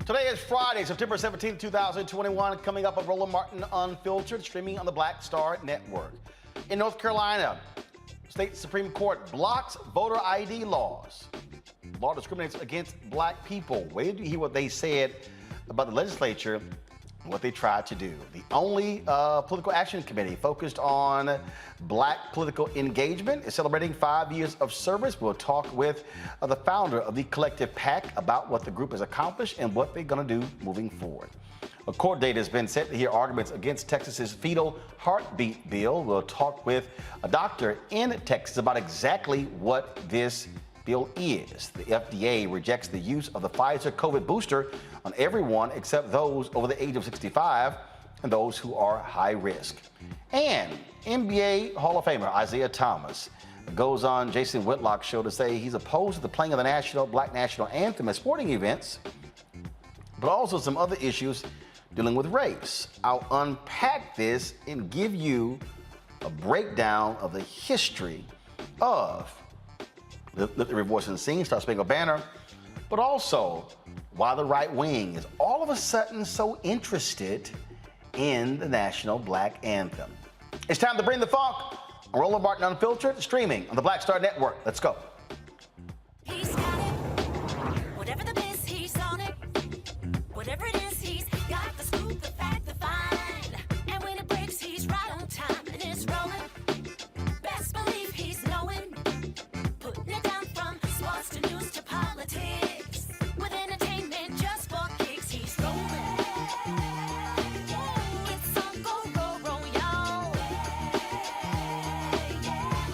Today is Friday, September 17, 2021. Coming up on Roland Martin Unfiltered, streaming on the Black Star Network. In North Carolina, State Supreme Court blocks voter ID laws. Law discriminates against black people. Wait till you hear what they said about the legislature and what they tried to do. The only political action committee focused on black political engagement is celebrating 5 years of service. We'll talk with the founder of the Collective PAC about what the group has accomplished and what they're going to do moving forward. A court date has been set to hear arguments against Texas's fetal heartbeat bill. We'll talk with a doctor in Texas about exactly what this bill is. The FDA rejects the use of the Pfizer COVID booster on everyone except those over the age of 65 and those who are high risk. And NBA Hall of Famer Isiah Thomas goes on Jason Whitlock's show to say he's opposed to the playing of the Black National Anthem at sporting events, but also some other issues dealing with race. I'll unpack this and give you a breakdown of the history of Lift Every Voice and Sing, Star Spangled Banner, but also why the right wing is all of a sudden so interested in the National Black Anthem. It's time to bring the funk. I'm Roland Martin Unfiltered, streaming on the Black Star Network. Let's go. He's got it. Whatever the biz, he's on it. Whatever it is, he's got the scoop, the fact, the find. And when it breaks, he's right on time and it's rolling. Best believe he's knowing. Putting it down from sports to news to politics. With entertainment just for kicks, he's rolling. It's on go, roll, y'all.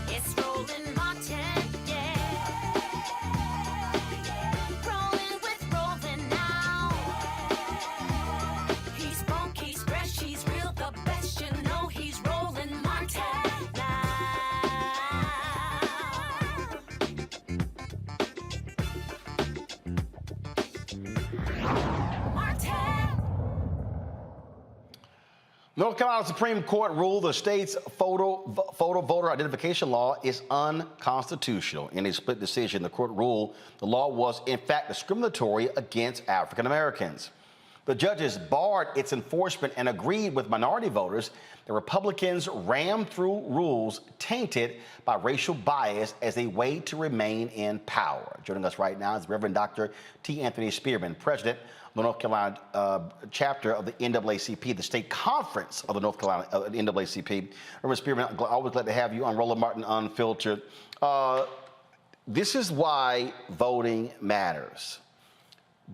It's rolling Martin, yeah. Rolling with rolling now. He's funky, he's fresh, he's real, the best, you know he's rolling Martin now. Martin. North Carolina Supreme Court ruled the state's photo voter identification law is unconstitutional. In a split decision, the court ruled the law was, in fact, discriminatory against African Americans. The judges barred its enforcement and agreed with minority voters that Republicans rammed through rules tainted by racial bias as a way to remain in power. Joining us right now is Reverend Dr. T. Anthony Spearman, president of the North Carolina chapter of the NAACP, the state conference of the North Carolina NAACP. Reverend Spearman, I'm always glad to have you on Roland Martin Unfiltered. This is why voting matters.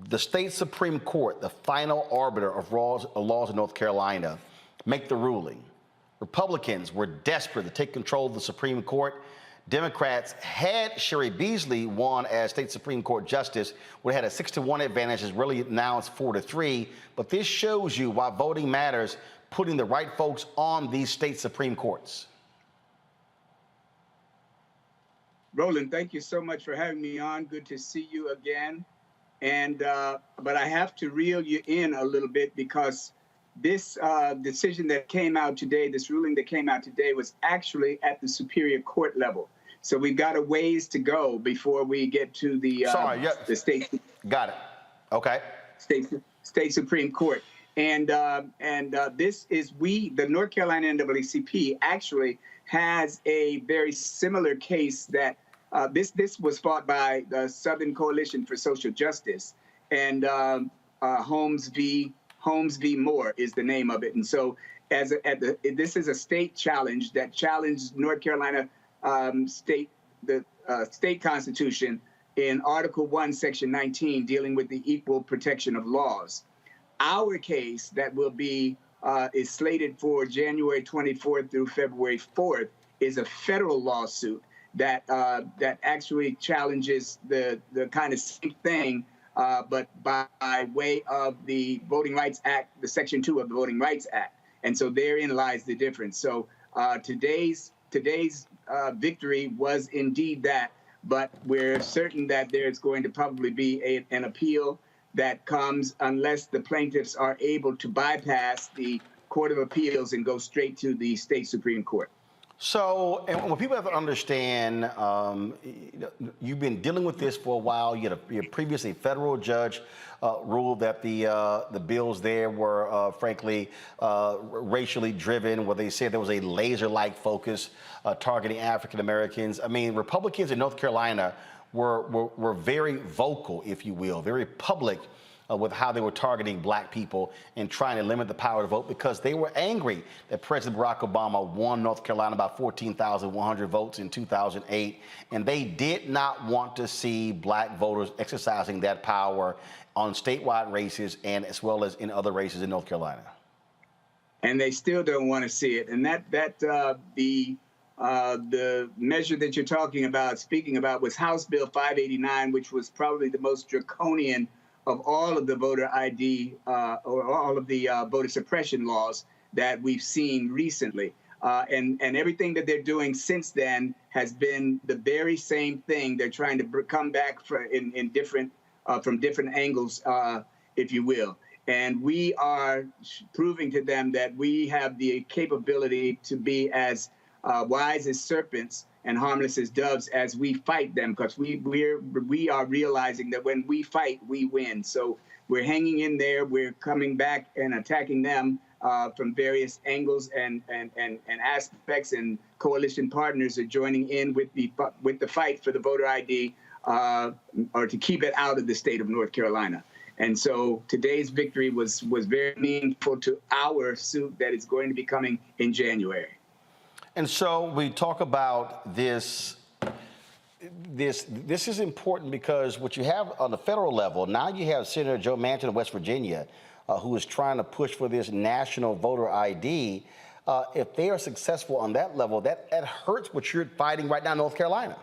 The state Supreme Court, the final arbiter of laws in North Carolina, make the ruling. Republicans were desperate to take control of the Supreme Court. Democrats, had Sherry Beasley won as state Supreme Court justice, would have had a 6-1 advantage. It's really now it's 4-3. But this shows you why voting matters, putting the right folks on these state Supreme Courts. Roland, thank you so much for having me on. Good to see you again. And but I have to reel you in a little bit because this decision that came out today, this ruling that came out today, was actually at the Superior Court level. So we've got a ways to go before we get to the the state. Got it. Okay. State Supreme Court. And this is the North Carolina NAACP actually has a very similar case that. This was fought by the Southern Coalition for Social Justice, and Holmes v. Moore is the name of it. And so, this is a state challenge that challenged North Carolina state Constitution in Article 1, Section 19, dealing with the equal protection of laws. Our case that will be is slated for January 24th through February 4th is a federal lawsuit that actually challenges the kind of same thing, but by way of the Voting Rights Act, the Section 2 of the Voting Rights Act. And so therein lies the difference. So today's victory was indeed that, but we're certain that there's going to probably be an appeal that comes unless the plaintiffs are able to bypass the Court of Appeals and go straight to the state Supreme Court. So, and what people have to understand, you've been dealing with this for a while. You had a previously federal judge ruled that the bills there were, frankly, racially driven, where they said there was a laser-like focus targeting African Americans. I mean, Republicans in North Carolina were very vocal, if you will, very public with how they were targeting black people and trying to limit the power to vote, because they were angry that President Barack Obama won North Carolina by 14,100 votes in 2008. And they did not want to see black voters exercising that power on statewide races and as well as in other races in North Carolina. And they still don't want to see it. And the measure that you're speaking about, was House Bill 589, which was probably the most draconian of all of the voter ID or all of the voter suppression laws that we've seen recently. And everything that they're doing since then has been the very same thing. They're trying to come back in different, from different angles, if you will. And we are proving to them that we have the capability to be as wise as serpents and harmless as doves as we fight them, because we are realizing that when we fight, we win. So we're hanging in there. We're coming back and attacking them from various angles and aspects, and coalition partners are joining in with the fight for the voter ID or to keep it out of the state of North Carolina. And so today's victory was very meaningful to our suit that is going to be coming in January. And so we talk about this. This is important because what you have on the federal level, now you have Senator Joe Manchin of West Virginia, who is trying to push for this national voter ID. If they are successful on that level, that hurts what you're fighting right now in North Carolina.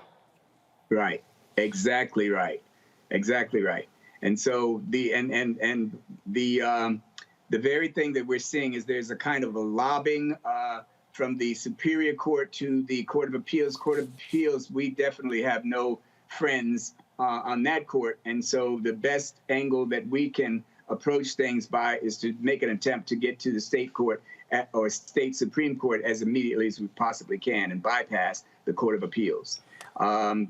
Right. Exactly right. Exactly right. And so the very thing that we're seeing is there's a kind of a lobbying from the Superior Court to the Court of Appeals. Court of Appeals, we definitely have no friends on that court. And so the best angle that we can approach things by is to make an attempt to get to the state court or state Supreme Court as immediately as we possibly can and bypass the Court of Appeals.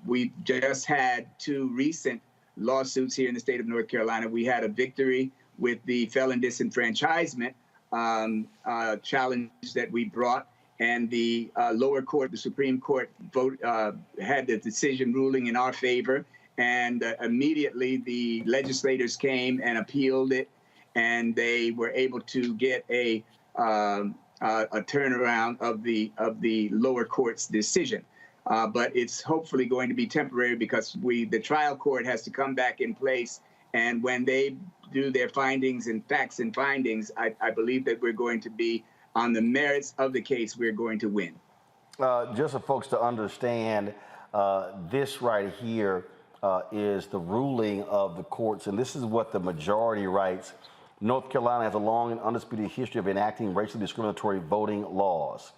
We just had two recent lawsuits here in the state of North Carolina. We had a victory with the felon disenfranchisement challenge that we brought, and the lower court, the Supreme Court, had the decision ruling in our favor, and immediately the legislators came and appealed it, and they were able to get a turnaround of the lower court's decision. But it's hopefully going to be temporary, because the trial court has to come back in place, and when they do their findings and facts and findings, I believe that we're going to be on the merits of the case. We're going to win. Just for folks to understand, this right here is the ruling of the courts, and this is what the majority writes. North Carolina has a long and undisputed history of enacting racially discriminatory voting laws.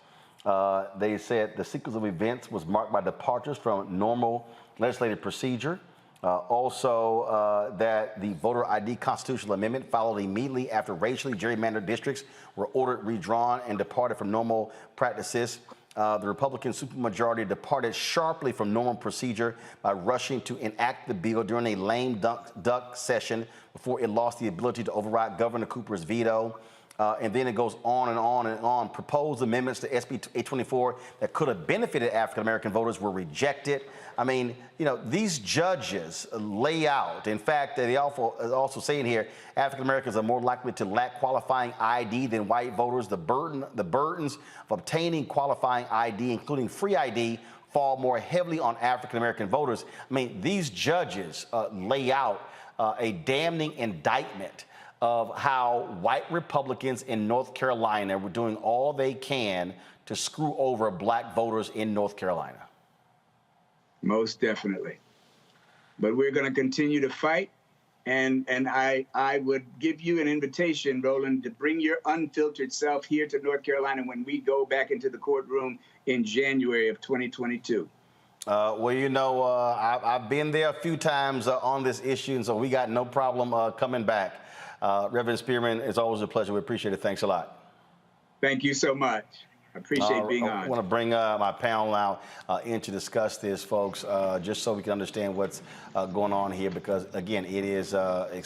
They said the sequence of events was marked by departures from normal legislative procedure. That the voter ID constitutional amendment followed immediately after racially gerrymandered districts were ordered redrawn and departed from normal practices. The Republican supermajority departed sharply from normal procedure by rushing to enact the bill during a lame duck session before it lost the ability to override Governor Cooper's veto. And then it goes on and on and on. Proposed amendments to SB 824 that could have benefited African-American voters were rejected. I mean, you know, these judges lay out. In fact, they also say in here, African-Americans are more likely to lack qualifying ID than white voters. The burdens of obtaining qualifying ID, including free ID, fall more heavily on African-American voters. I mean, these judges lay out a damning indictment of how white Republicans in North Carolina were doing all they can to screw over black voters in North Carolina. Most definitely. But we're going to continue to fight. And I would give you an invitation, Roland, to bring your unfiltered self here to North Carolina when we go back into the courtroom in January of 2022. Well, you know, I've been there a few times on this issue, and so we got no problem coming back. Reverend Spearman, it's always a pleasure. We appreciate it. Thanks a lot. Thank you so much. I appreciate being I on. want to bring my panel now in to discuss this, folks, just so we can understand what's going on here, because, again, it is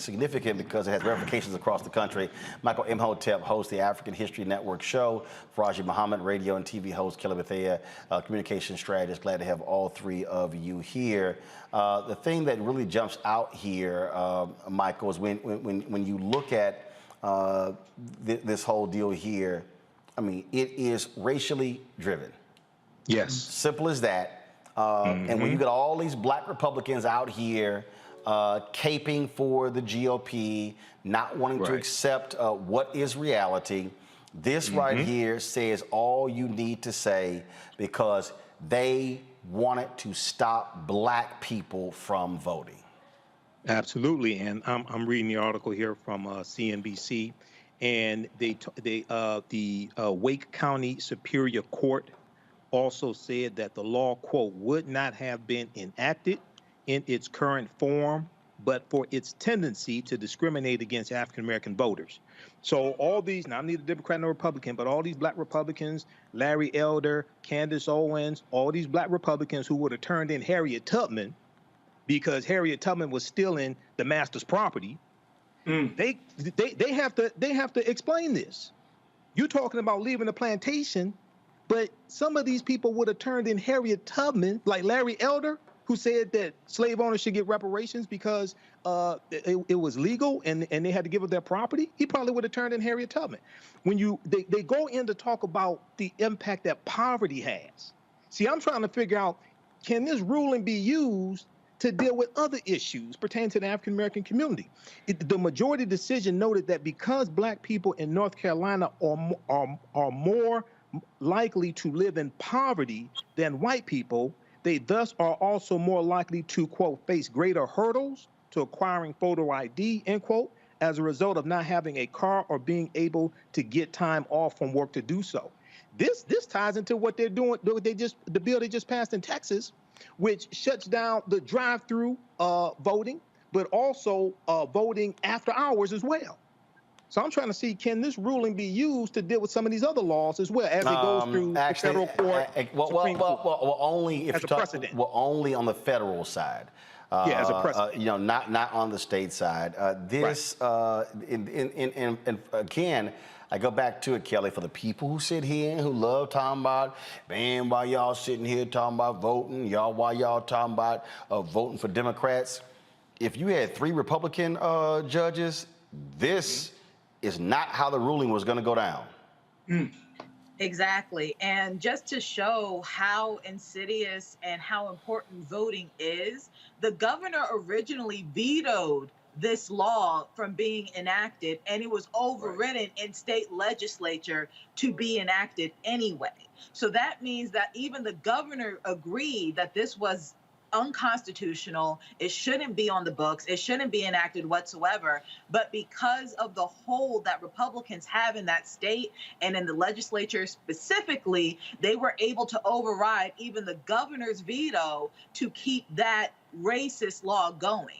significant because it has ramifications across the country. Michael Imhotep hosts the African History Network show. Faraji Muhammad, radio and TV host. Kelly Bethea, communication strategist. Glad to have all three of you here. The thing that really jumps out here, Michael, is when you look at this whole deal here, I mean, it is racially driven. Yes. Simple as that. And when you got all these black Republicans out here caping for the GOP, not wanting to accept what is reality, this right here says all you need to say, because they wanted to stop black people from voting. Absolutely, and I'm reading the article here from CNBC, and the Wake County Superior Court also said that the law, quote, would not have been enacted in its current form, but for its tendency to discriminate against African American voters. So all these, now I'm neither Democrat nor Republican, but all these black Republicans, Larry Elder, Candace Owens, all these black Republicans who would have turned in Harriet Tubman because Harriet Tubman was stealing the master's property, they have to explain this. You're talking about leaving the plantation, but some of these people would have turned in Harriet Tubman, like Larry Elder, who said that slave owners should get reparations because it was legal and they had to give up their property. He probably would have turned in Harriet Tubman. When they go in to talk about the impact that poverty has. See, I'm trying to figure out, can this ruling be used to deal with other issues pertaining to the African American community? The majority decision noted that because black people in North Carolina are more likely to live in poverty than white people, they thus are also more likely to, quote, face greater hurdles to acquiring photo ID, end quote, as a result of not having a car or being able to get time off from work to do so. This ties into what they're doing. The bill they just passed in Texas, which shuts down the drive-through voting, but also voting after hours as well. So I'm trying to see, can this ruling be used to deal with some of these other laws as well as it goes through the federal court? Well, only if as a precedent. Well, only on the federal side. As a precedent. Not on the state side. And again, I go back to it, Kelly, for the people who sit here who love talking about, man, why y'all sitting here talking about voting, why y'all talking about voting for Democrats. If you had 3 Republican judges, this is not how the ruling was going to go down. Exactly. And just to show how insidious and how important voting is, the governor originally vetoed this law from being enacted, and it was overridden in state legislature to be enacted anyway. So that means that even the governor agreed that this was unconstitutional. It shouldn't be on the books. It shouldn't be enacted whatsoever. But because of the hold that Republicans have in that state and in the legislature specifically, they were able to override even the governor's veto to keep that racist law going.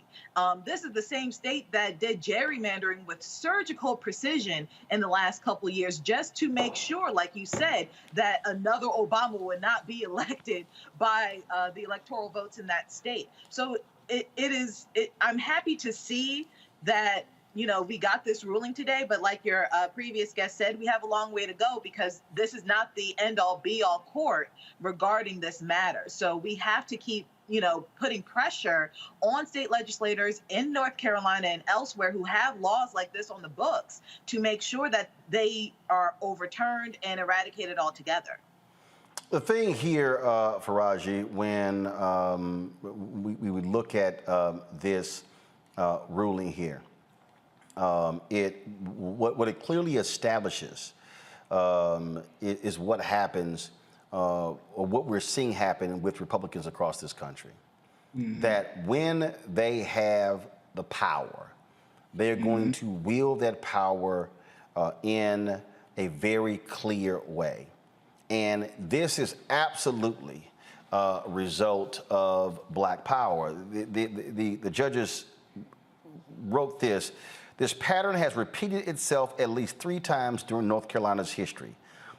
This is the same state that did gerrymandering with surgical precision in the last couple of years, just to make sure, like you said, that another Obama would not be elected by the electoral votes in that state. So I'm happy to see that, you know, we got this ruling today, but like your previous guest said, we have a long way to go because this is not the end-all be-all court regarding this matter. So we have to keep, you know, putting pressure on state legislators in North Carolina and elsewhere who have laws like this on the books to make sure that they are overturned and eradicated altogether. The thing here, Faraji, when we would look at this ruling here, what it clearly establishes is what happens or what we're seeing happen with Republicans across this country. That when they have the power, they're going to wield that power in a very clear way. And this is absolutely a result of black power. The judges wrote this. This pattern has repeated itself at least 3 times during North Carolina's history.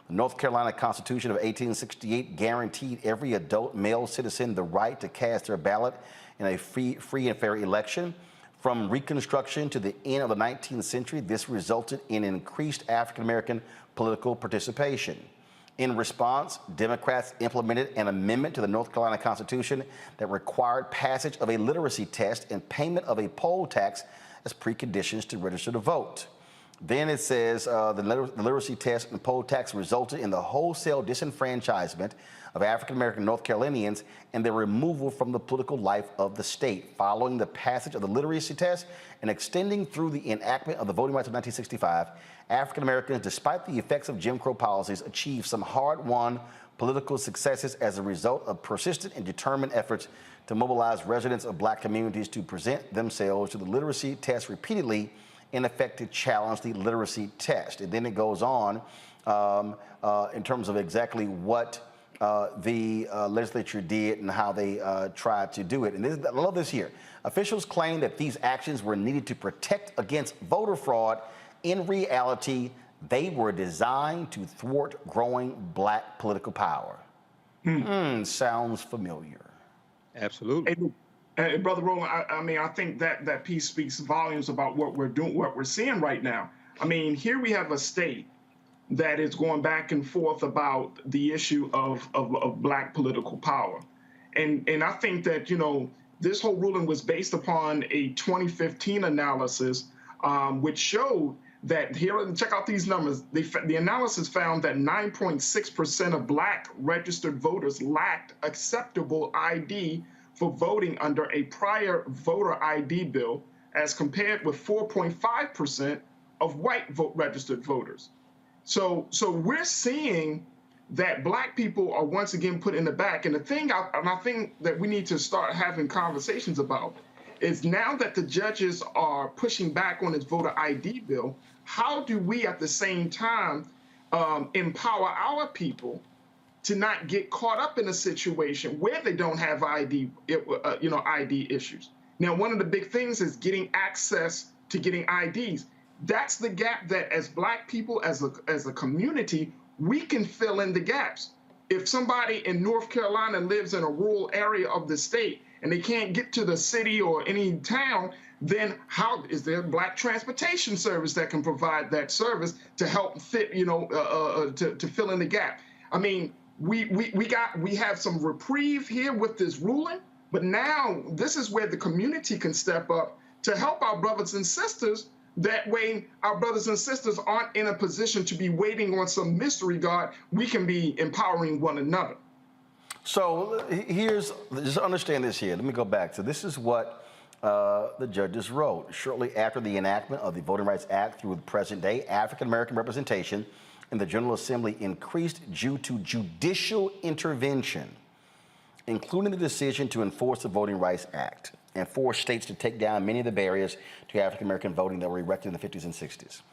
The North Carolina Constitution of 1868 guaranteed every adult male citizen the right to cast their ballot in a free and fair election. From Reconstruction to the end of the 19th century, this resulted in increased African-American political participation. In response, Democrats implemented an amendment to the North Carolina Constitution that required passage of a literacy test and payment of a poll tax as preconditions to register to vote. Then it says the literacy test and poll tax resulted in the wholesale disenfranchisement of African-American North Carolinians and their removal from the political life of the state. Following the passage of the literacy test and extending through the enactment of the Voting Rights of 1965, African-Americans, despite the effects of Jim Crow policies, achieved some hard-won political successes as a result of persistent and determined efforts to mobilize residents of black communities to present themselves to the literacy test repeatedly, in effect to challenge the literacy test. And then it goes on in terms of exactly what the legislature did and how they tried to do it. And I love this here. Officials claim that these actions were needed to protect against voter fraud. In reality, they were designed to thwart growing black political power. Sounds familiar. Absolutely. Hey, Brother Roland, I think that piece speaks volumes about what we're doing, what we're seeing right now. I mean, here we have a state that is going back and forth about the issue of black political power. And I think that, this whole ruling was based upon a 2015 analysis, which showed that here, check out these numbers. The analysis found that 9.6% of black registered voters lacked acceptable ID for voting under a prior voter ID bill, as compared with 4.5% of white registered voters. So we're seeing that black people are once again put in the back. And I think that we need to start having conversations about is, now that the judges are pushing back on this voter ID bill, how do we at the same time empower our people to not get caught up in a situation where they don't have ID issues? Now, one of the big things is getting access to getting IDs. That's the gap that, as black people, as a community, we can fill in the gaps. If somebody in North Carolina lives in a rural area of the state and they can't get to the city or any town, then how is there a black transportation service that can provide that service to help fit, to fill in the gap? I mean, we have some reprieve here with this ruling, but now this is where the community can step up to help our brothers and sisters. That way, our brothers and sisters aren't in a position to be waiting on some mystery God. We can be empowering one another. So just understand this here. Let me go back. So this is what the judges wrote. Shortly after the enactment of the Voting Rights Act through the present day, African-American representation in the General Assembly increased due to judicial intervention, including the decision to enforce the Voting Rights Act and force states to take down many of the barriers to African-American voting that were erected in the 50s and 60s.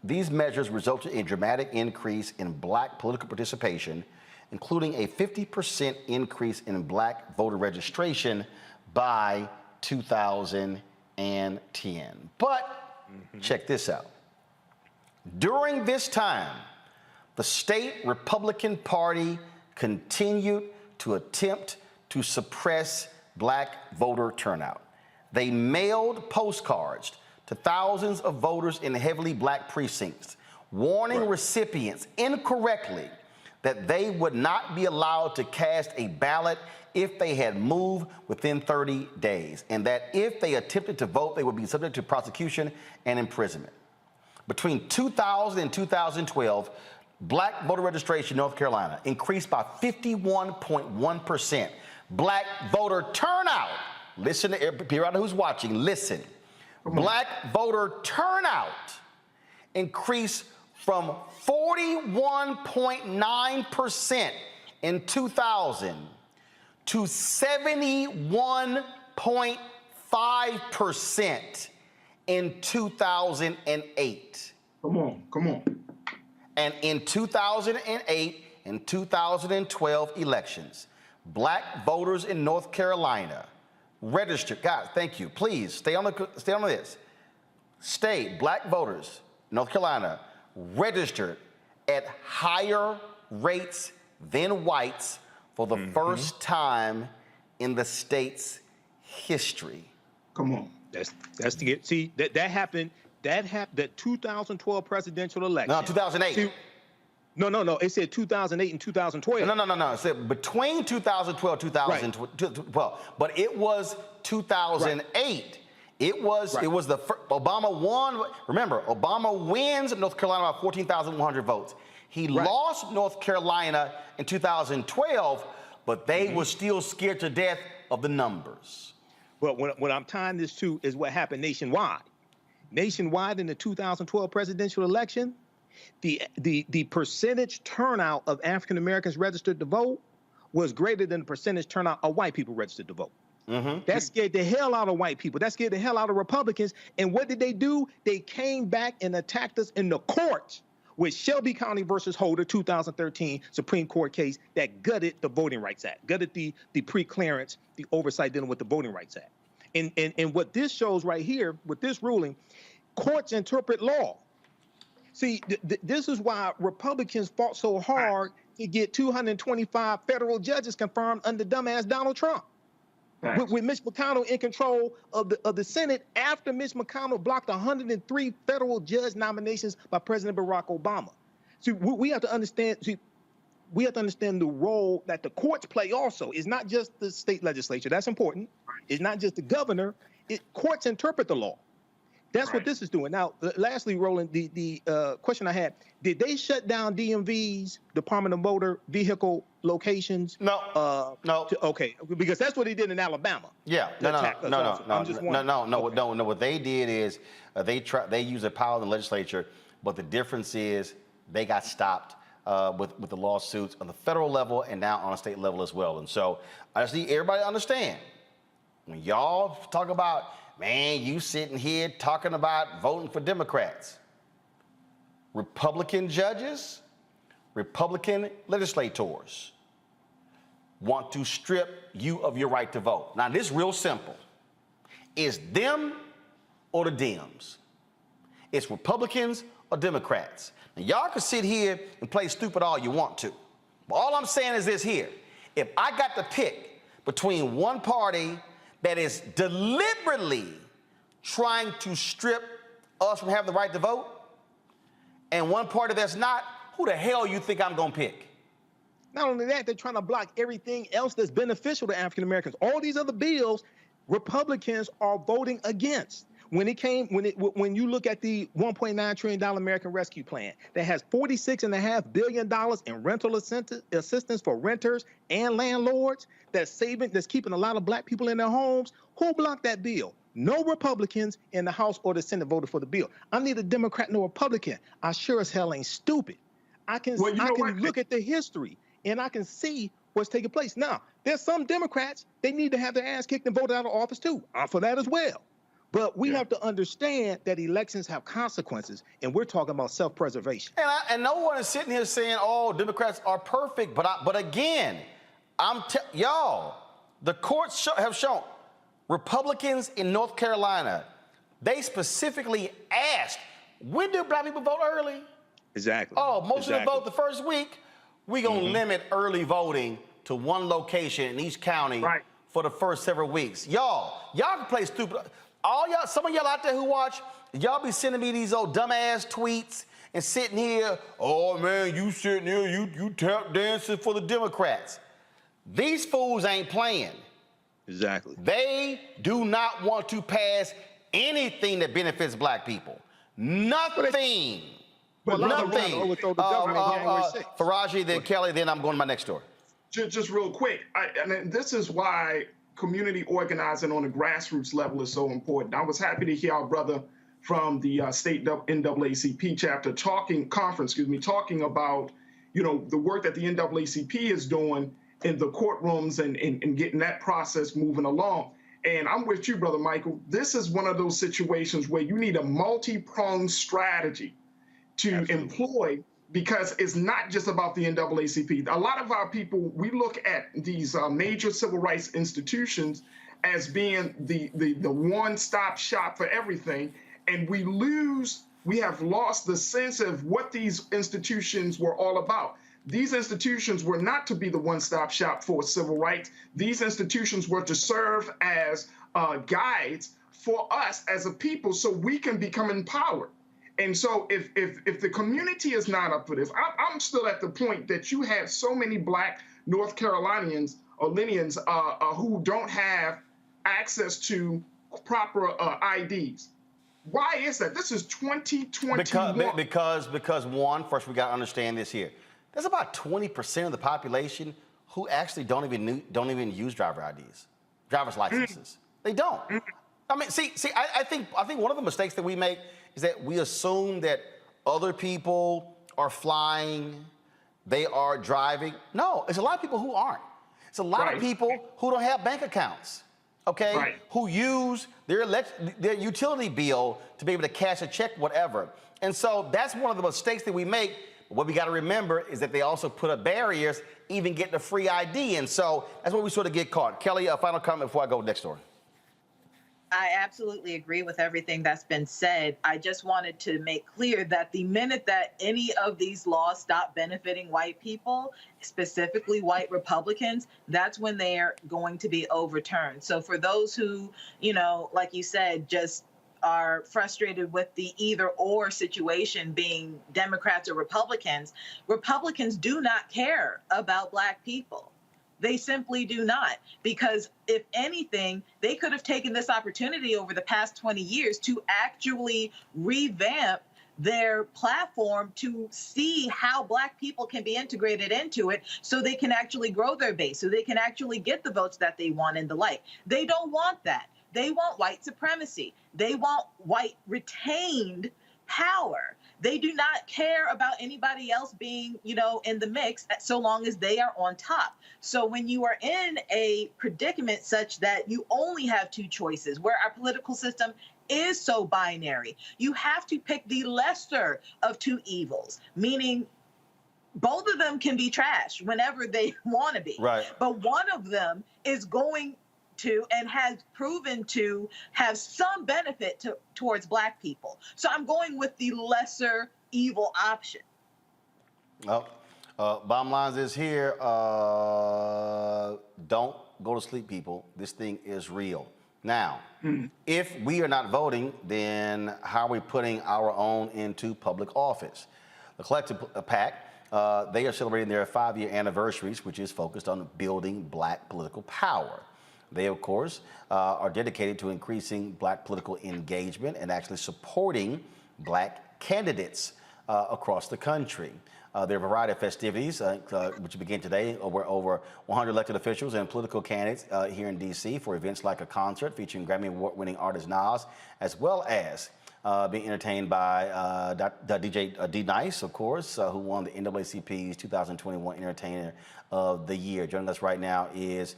These measures resulted in a dramatic increase in black political participation, including a 50% increase in black voter registration by 2010. But check this out. During this time, the state Republican Party continued to attempt to suppress black voter turnout. They mailed postcards to thousands of voters in heavily black precincts, warning recipients incorrectly that they would not be allowed to cast a ballot if they had moved within 30 days, and that if they attempted to vote, they would be subject to prosecution and imprisonment. Between 2000 and 2012, black voter registration in North Carolina increased by 51.1%. Black voter turnout, listen to everybody who's watching, listen. Black voter turnout increased from 41.9% in 2000 to 71.5% in 2008. Come on. And in 2008 and 2012 elections, black voters in North Carolina registered. Guys, thank you. Please stay on this. Black voters in North Carolina registered at higher rates than whites for the first time in the state's history. Come on. That's to get, see, that happened, that 2012 presidential election. No, 2008. See, no. It said 2008 and 2012. No. It said between 2012 2012, but it was 2008. Right. It was the Obama won. Remember, Obama wins North Carolina by 14,100 votes. He lost North Carolina in 2012, but they were still scared to death of the numbers. Well, what I'm tying this to is what happened nationwide. Nationwide in the 2012 presidential election, the percentage turnout of African Americans registered to vote was greater than the percentage turnout of white people registered to vote. That scared the hell out of white people. That scared the hell out of Republicans. And what did they do? They came back and attacked us in the courts with Shelby County versus Holder, 2013 Supreme Court case that gutted the Voting Rights Act, gutted the pre-clearance, the oversight dealing with the Voting Rights Act. And what this shows right here with this ruling, courts interpret law. See, this is why Republicans fought so hard to get 225 federal judges confirmed under dumbass Donald Trump. With Mitch McConnell in control of the Senate after Mitch McConnell blocked 103 federal judge nominations by President Barack Obama. See, we have to understand. See, we have to understand the role that the courts play. Also, it's not just the state legislature. That's important. It's not just the governor. Courts interpret the law. That's what this is doing. Now, lastly, Roland, the question I had: did they shut down DMV's Department of Motor Vehicle locations? No. No. Okay, because that's what they did in Alabama. Yeah. No. What they did is they used their power in the legislature, but the difference is they got stopped with the lawsuits on the federal level and now on a state level as well. And so I just need everybody to understand when y'all talk about, man, you sitting here talking about voting for Democrats. Republican judges, Republican legislators want to strip you of your right to vote. Now, this is real simple. It's them or the Dems. It's Republicans or Democrats. Now, y'all can sit here and play stupid all you want to. But all I'm saying is this here. If I got to pick between one party that is deliberately trying to strip us from having the right to vote and one party that's not, who the hell you think I'm going to pick? Not only that, they're trying to block everything else that's beneficial to African Americans. All these other bills, Republicans are voting against. When you look at the $1.9 trillion American Rescue Plan that has $46.5 billion in rental assistance for renters and landlords, that's keeping a lot of black people in their homes, who blocked that bill? No Republicans in the House or the Senate voted for the bill. I'm neither Democrat nor Republican. I sure as hell ain't stupid. I can look at the history and I can see what's taking place. Now, there's some Democrats, they need to have their ass kicked and voted out of office too. I'm for that as well. But we have to understand that elections have consequences, and we're talking about self-preservation. And no one is sitting here saying, "Oh, Democrats are perfect." But again, y'all, the courts have shown Republicans in North Carolina, they specifically asked, "When do black people vote early?" Exactly. Oh, most of them vote the first week. We're gonna limit early voting to one location in each county for the first several weeks. Y'all can play stupid. All y'all, some of y'all out there who watch, y'all be sending me these old dumbass tweets and sitting here, "Oh man, you sitting here, you tap dancing for the Democrats." These fools ain't playing. Exactly. They do not want to pass anything that benefits black people. Nothing. Nothing. Faraji, then Kelly, then I'm going to my next story. Just real quick, and this is why community organizing on a grassroots level is so important. I was happy to hear our brother from the state NAACP chapter talking about, the work that the NAACP is doing in the courtrooms and getting that process moving along. And I'm with you, Brother Michael. This is one of those situations where you need a multi-pronged strategy to employ, because it's not just about the NAACP. A lot of our people, we look at these major civil rights institutions as being the one-stop shop for everything, and we lose we have lost the sense of what these institutions were all about. These institutions were not to be the one-stop shop for civil rights. These institutions were to serve as guides for us as a people so we can become empowered. And so if the community is not up for this, I'm still at the point that you have so many Black North Carolinians or Linians who don't have access to proper IDs. Why is that? This is 2021. Because one, first we got to understand this here. There's about 20% of the population who actually don't even use driver's licenses. They don't. I mean, I think one of the mistakes that we make is that we assume that other people are flying, they are driving. No, it's a lot of people who aren't. It's a lot of people who don't have bank accounts, okay? Who use their utility bill to be able to cash a check, whatever. And so that's one of the mistakes that we make. What we got to remember is that they also put up barriers, even getting a free ID. And so that's where we sort of get caught. Kelly, a final comment before I go next door. I absolutely agree with everything that's been said. I just wanted to make clear that the minute that any of these laws stop benefiting white people, specifically white Republicans, that's when they are going to be overturned. So for those who, like you said, just are frustrated with the either or situation being Democrats or Republicans, Republicans do not care about Black people. They simply do not, because if anything, they could have taken this opportunity over the past 20 years to actually revamp their platform to see how Black people can be integrated into it so they can actually grow their base, so they can actually get the votes that they want and the like. They don't want that. They want white supremacy. They want white retained power. They do not care about anybody else being, in the mix so long as they are on top. So when you are in a predicament such that you only have two choices, where our political system is so binary, you have to pick the lesser of two evils, meaning both of them can be trash whenever they want to be. Right. But one of them is going to and has proven to have some benefit towards Black people. So I'm going with the lesser evil option. Well, bottom line is here, don't go to sleep, people. This thing is real. Now, if we are not voting, then how are we putting our own into public office? The Collective PAC, they are celebrating their 5-year anniversaries, which is focused on building Black political power. They, of course, are dedicated to increasing Black political engagement and actually supporting Black candidates across the country. There are a variety of festivities, which begin today, where over 100 elected officials and political candidates here in D.C. for events like a concert featuring Grammy Award-winning artist Nas, as well as being entertained by DJ D-Nice, of course, who won the NAACP's 2021 Entertainer of the Year. Joining us right now is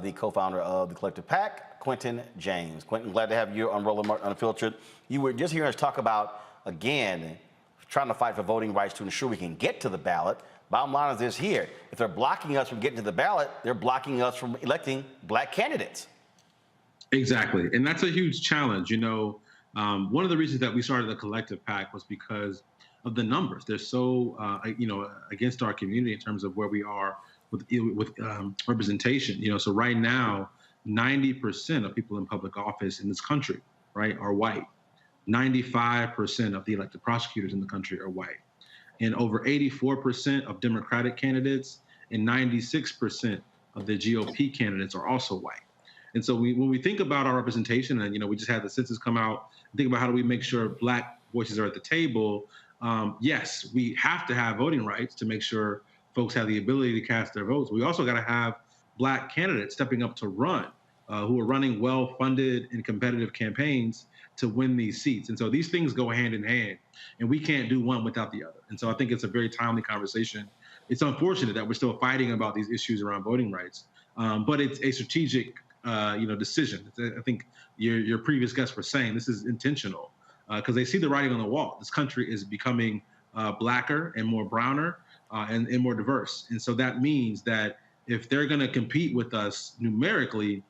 the co-founder of the Collective PAC, Quentin James. Quentin, glad to have you on Rolling Unfiltered. You were just hearing us talk about, again, trying to fight for voting rights to ensure we can get to the ballot. Bottom line is this here. If they're blocking us from getting to the ballot, they're blocking us from electing Black candidates. Exactly. And that's a huge challenge. One of the reasons that we started the Collective PAC was because of the numbers. They're so, against our community in terms of where we are with representation. So right now, 90% of people in public office in this country, right, are white. 95% of the elected prosecutors in the country are white. And over 84% of Democratic candidates and 96% of the GOP candidates are also white. And so when we think about our representation, and we just had the census come out, think about how do we make sure Black voices are at the table. Yes, we have to have voting rights to make sure folks have the ability to cast their votes. We also got to have Black candidates stepping up to run, who are running well-funded and competitive campaigns to win these seats. And so these things go hand in hand, and we can't do one without the other. And so I think it's a very timely conversation. It's unfortunate that we're still fighting about these issues around voting rights, but it's a strategic decision. I think your previous guests were saying this is intentional because they see the writing on the wall. This country is becoming blacker and more browner and more diverse. And so that means that if they're going to compete with us numerically,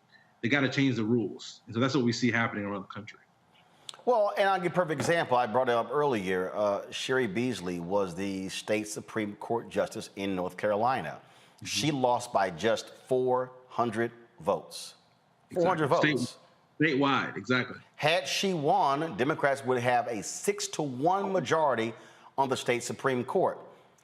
they got to change the rules. And so that's what we see happening around the country. Well, and I'll give a perfect example. I brought it up earlier. Sherry Beasley was the state Supreme Court justice in North Carolina. She lost by just 400 votes. 400 votes. Statewide, exactly. Had she won, Democrats would have a 6-1 majority on the state Supreme Court.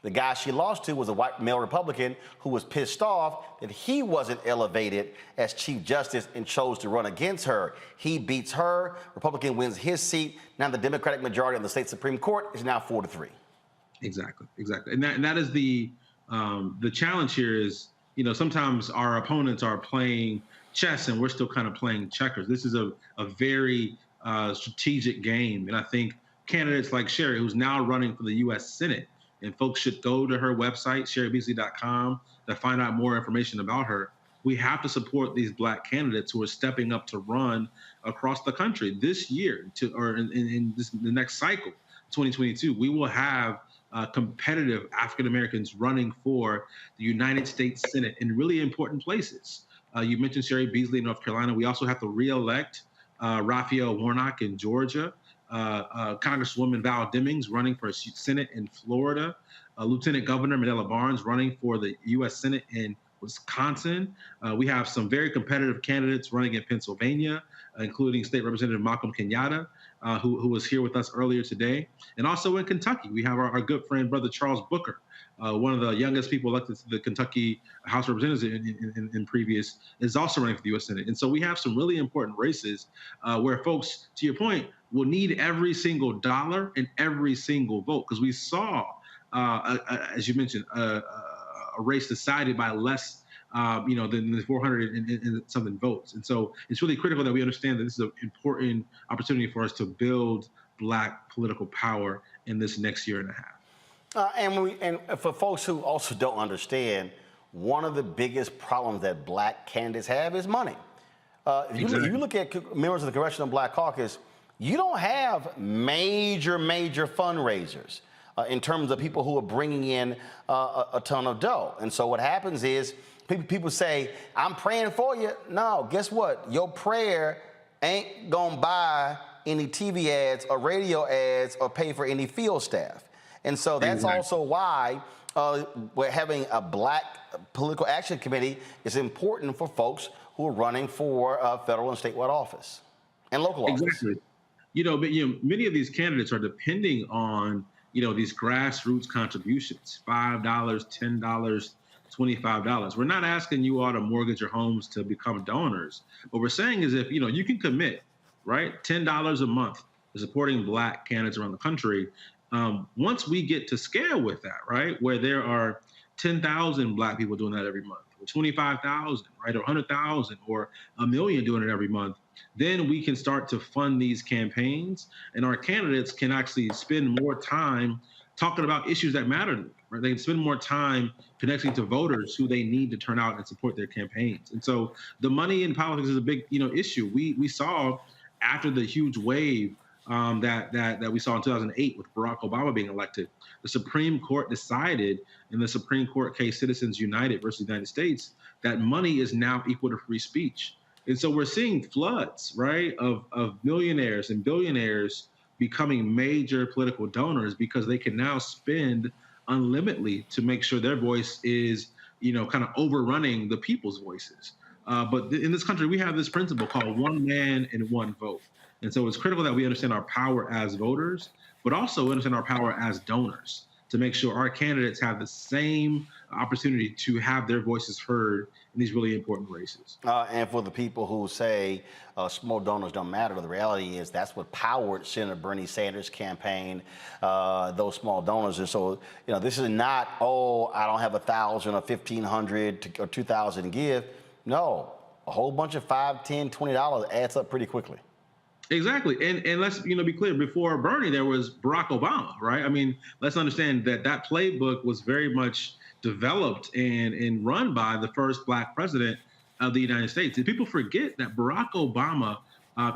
The guy she lost to was a white male Republican who was pissed off that he wasn't elevated as Chief Justice and chose to run against her. He beats her, Republican wins his seat. Now the Democratic majority on the state Supreme Court is now 4-3. Exactly. And that is the challenge here is, you know, sometimes our opponents are playing chess and we're still kind of playing checkers. This is a very strategic game. And I think candidates like Sherry, who's now running for the U.S. Senate, and folks should go to her website, sherrybeasley.com, to find out more information about her. We have to support these Black candidates who are stepping up to run across the country this year, in the next cycle, 2022. We will have competitive African Americans running for the United States Senate in really important places. You mentioned Sherry Beasley in North Carolina. We also have to re-elect Raphael Warnock in Georgia. Congresswoman Val Demings running for Senate in Florida, Lieutenant Governor Manila Barnes running for the U.S. Senate in Wisconsin. We have some very competitive candidates running in Pennsylvania, including State Representative Malcolm Kenyatta, who was here with us earlier today. And also in Kentucky, we have our good friend, Brother Charles Booker, one of the youngest people elected to the Kentucky House of Representatives in previous, is also running for the U.S. Senate. And so we have some really important races where folks, to your point, will need every single dollar and every single vote, because we saw, as you mentioned, a race decided by less, than the 400 and something votes. And so it's really critical that we understand that this is an important opportunity for us to build Black political power in this next year and a half. And for folks who also don't understand, one of the biggest problems that Black candidates have is money. If you look at members of the Congressional Black Caucus, you don't have major fundraisers in terms of people who are bringing in a ton of dough. And so what happens is people say, I'm praying for you. No, guess what? Your prayer ain't going to buy any TV ads or radio ads or pay for any field staff. And so that's also why we're having a Black Political Action Committee is important for folks who are running for federal and statewide office and local office. Exactly. But many of these candidates are depending on, these grassroots contributions, $5, $10, $25. We're not asking you all to mortgage your homes to become donors. What we're saying is if, you can commit, right, $10 a month to supporting Black candidates around the country, once we get to scale with that, right, where there are 10,000 Black people doing that every month, or 25,000, right, or 100,000, or 1 million doing it every month, then we can start to fund these campaigns, and our candidates can actually spend more time talking about issues that matter to them, right? They can spend more time connecting to voters who they need to turn out and support their campaigns. And so the money in politics is a big, issue. We saw after the huge wave that we saw in 2008 with Barack Obama being elected, the Supreme Court decided in the Supreme Court case Citizens United versus the United States that money is now equal to free speech. And so we're seeing floods, right, of millionaires and billionaires becoming major political donors because they can now spend unlimitedly to make sure their voice is, kind of overrunning the people's voices. But in this country, we have this principle called one man and one vote. And so it's critical that we understand our power as voters, but also understand our power as donors to make sure our candidates have the same opportunity to have their voices heard in these really important races. And for the people who say small donors don't matter, the reality is that's what powered Senator Bernie Sanders' campaign, those small donors. And so, this is not, I don't have 1,000 or 1,500 or 2,000 to give. No, a whole bunch of $5, $10, $20 adds up pretty quickly. Exactly. And let's, be clear, before Bernie, there was Barack Obama, right? I mean, let's understand that playbook was very much developed and run by the first Black president of the United States. And people forget that Barack Obama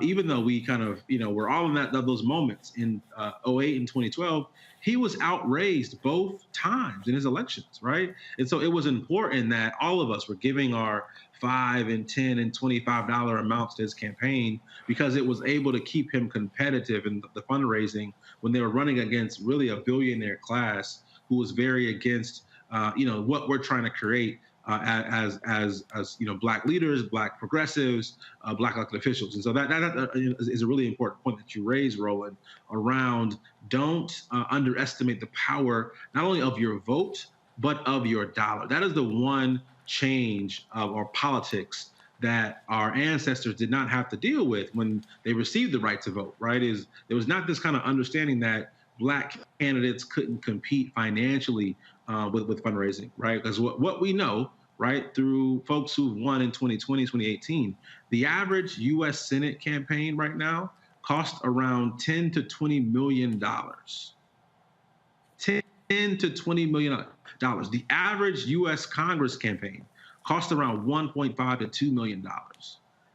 even though we kind of, we're all in those moments in 08 and 2012, he was outraised both times in his elections, right? And so it was important that all of us were giving our $5 and $10 and $25 amounts to his campaign, because it was able to keep him competitive in the fundraising when they were running against really a billionaire class who was very against, what we're trying to create as Black leaders, Black progressives, Black elected officials. And so that is a really important point that you raised, Roland, around don't underestimate the power not only of your vote, but of your dollar. That is the one change of our politics that our ancestors did not have to deal with when they received the right to vote, right? There was not this kind of understanding that Black candidates couldn't compete financially with fundraising, right? Because what we know, right, through folks who've won in 2020, 2018, the average U.S. Senate campaign right now costs around $10 to $20 million. $10 to $20 million. The average U.S. Congress campaign costs around $1.5 to $2 million.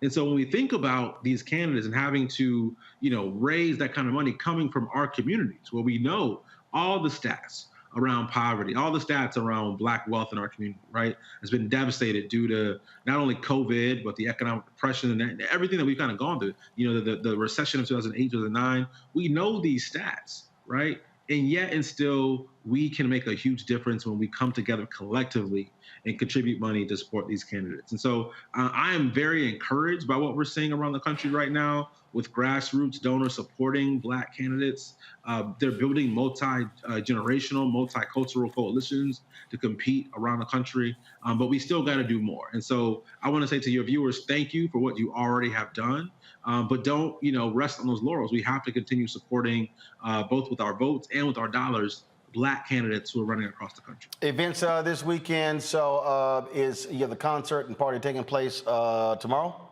And so when we think about these candidates and having to, raise that kind of money coming from our communities, where we know all the stats around poverty, all the stats around Black wealth in our community, right, has been devastated due to not only COVID, but the economic depression and everything that we've kind of gone through, the recession of 2008, 2009, we know these stats, right? And yet and still, we can make a huge difference when we come together collectively and contribute money to support these candidates. And so I am very encouraged by what we're seeing around the country right now with grassroots donors supporting Black candidates. They're building multi-generational, multicultural coalitions to compete around the country, but we still got to do more. And so I want to say to your viewers, thank you for what you already have done, but don't, rest on those laurels. We have to continue supporting both with our votes and with our dollars, Black candidates who are running across the country. Events this weekend. So is the concert and party taking place tomorrow?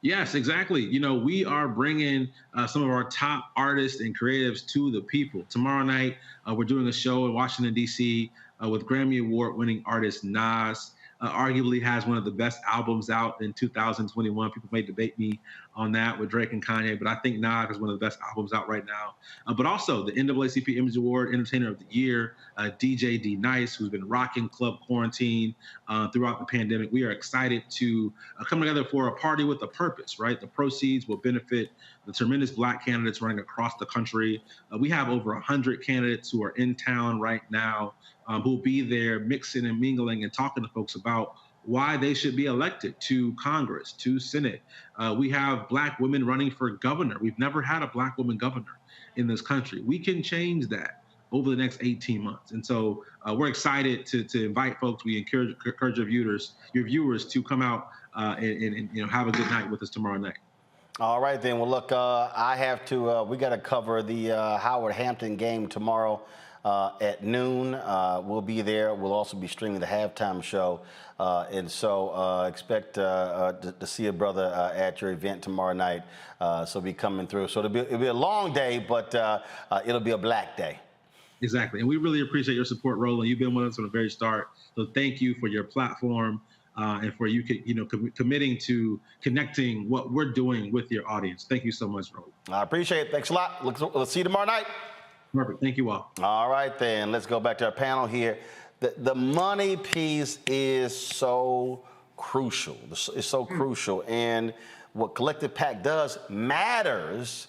Yes, exactly. We are bringing some of our top artists and creatives to the people. Tomorrow night, we're doing a show in Washington, D.C. With Grammy Award-winning artist Nas. Arguably has one of the best albums out in 2021. People may debate me on that with Drake and Kanye, but I think Nas is one of the best albums out right now. But also the NAACP Image Award Entertainer of the Year, DJ D Nice, who's been rocking Club Quarantine throughout the pandemic. We are excited to come together for a party with a purpose, right? The proceeds will benefit the tremendous Black candidates running across the country. We have over 100 candidates who are in town right now who'll be there mixing and mingling and talking to folks about why they should be elected to Congress, to Senate. We have Black women running for governor. We've never had a Black woman governor in this country. We can change that over the next 18 months. And so we're excited to invite folks. We encourage your viewers to come out and have a good night with us tomorrow night. All right, then. Well, look, we got to cover the Howard Hampton game tomorrow at noon. We'll be there. We'll also be streaming the halftime show. And so expect to see a brother at your event tomorrow night. So be coming through. So it'll be a long day, but it'll be a Black day. Exactly. And we really appreciate your support, Roland. You've been with us from the very start. So thank you for your platform. And for committing to connecting what we're doing with your audience. Thank you so much, Roland. I appreciate it. Thanks a lot. We'll see you tomorrow night. Perfect. Thank you all. All right, then. Let's go back to our panel here. The money piece is so crucial. It's so crucial. And what Collective PAC does matters,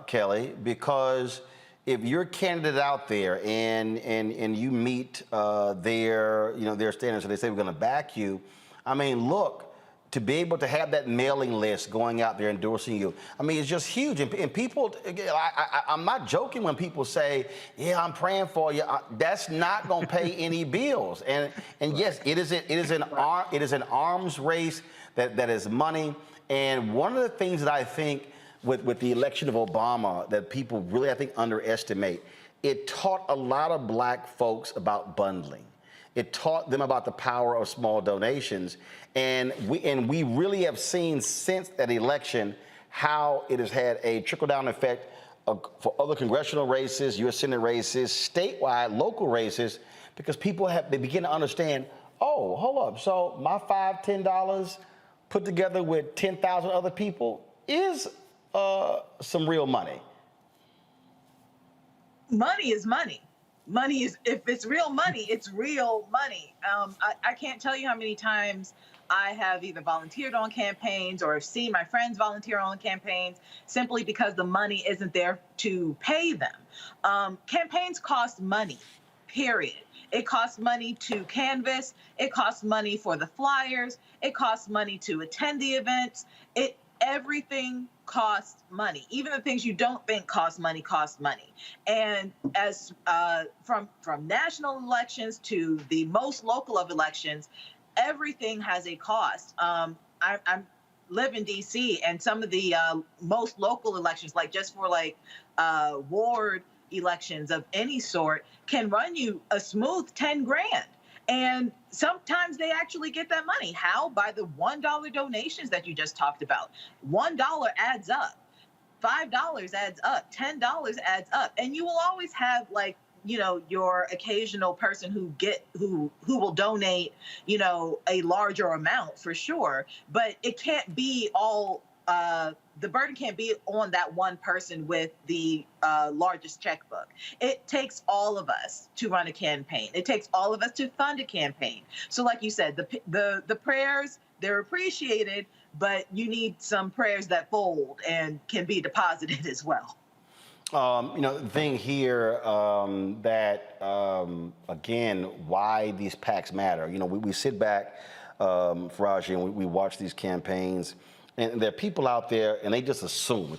Kelly, because if you're a candidate out there and you meet their standards, so they say we're going to back you. I mean, look, to be able to have that mailing list going out there endorsing you, I mean, it's just huge. And people, I'm not joking when people say, "Yeah, I'm praying for you." That's not going to pay any bills. And yes, it is an arms race that is money. And one of the things that I think with the election of Obama that people really, I think, underestimate, it taught a lot of Black folks about bundling. It taught them about the power of small donations. And we really have seen since that election how it has had a trickle-down effect for other congressional races, U.S. Senate races, statewide, local races, because they begin to understand, oh, hold up, so my $5, $10 put together with 10,000 other people, is some real money. Money is money. Money is, if it's real money, it's real money. I can't tell you how many times I have either volunteered on campaigns or have seen my friends volunteer on campaigns simply because the money isn't there to pay them. Campaigns cost money, period. It costs money to canvass. It costs money for the flyers. It costs money to attend the events. Everything costs money. Even the things you don't think cost money cost money. And as from national elections to the most local of elections, everything has a cost. I live in DC, and some of the most local elections, like just for like ward elections of any sort, can run you a smooth 10 grand. And sometimes they actually get that money. How? By the $1 donations that you just talked about. $1 adds up. $5 adds up. $10 adds up. And you will always have, like, you know, your occasional person who will donate, you know, a larger amount for sure. But it can't be all, the burden can't be on that one person with the largest checkbook. It takes all of us to run a campaign. It takes all of us to fund a campaign. So like you said, the prayers, they're appreciated, but you need some prayers that fold and can be deposited as well. You know, the thing here again, why these PACs matter. You know, we sit back, Faraji, and we watch these campaigns. And there are people out there, and they just assume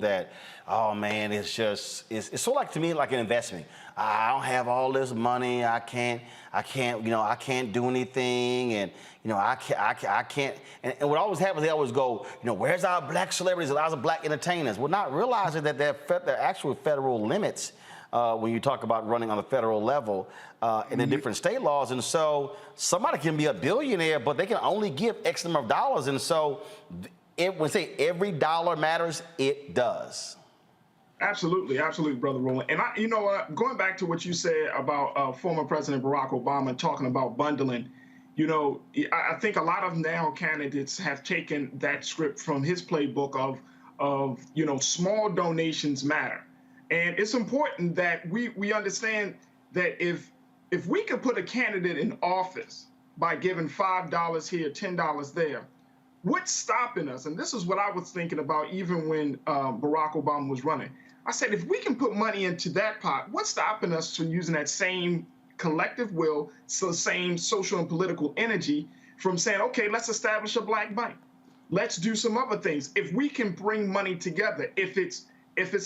that, oh man, it's sort of like, to me, like an investment. I don't have all this money. I can't do anything, and you know, I can't. And what always happens, they always go, you know, where's our black celebrities? Where's our black entertainers? We're not realizing that there are actual federal limits when you talk about running on the federal level and the different state laws. And so somebody can be a billionaire, but they can only give X number of dollars. And so when say every dollar matters, it does. Absolutely, Brother Roland. And you know, going back to what you said about former President Barack Obama talking about bundling, you know, I think a lot of now candidates have taken that script from his playbook of you know, small donations matter. And it's important that we understand that if we could put a candidate in office by giving $5 here, $10 there, what's stopping us? And this is what I was thinking about even when Barack Obama was running. I said, if we can put money into that pot, what's stopping us from using that same collective will, so same social and political energy from saying, okay, let's establish a black bank. Let's do some other things. If we can bring money together, if it's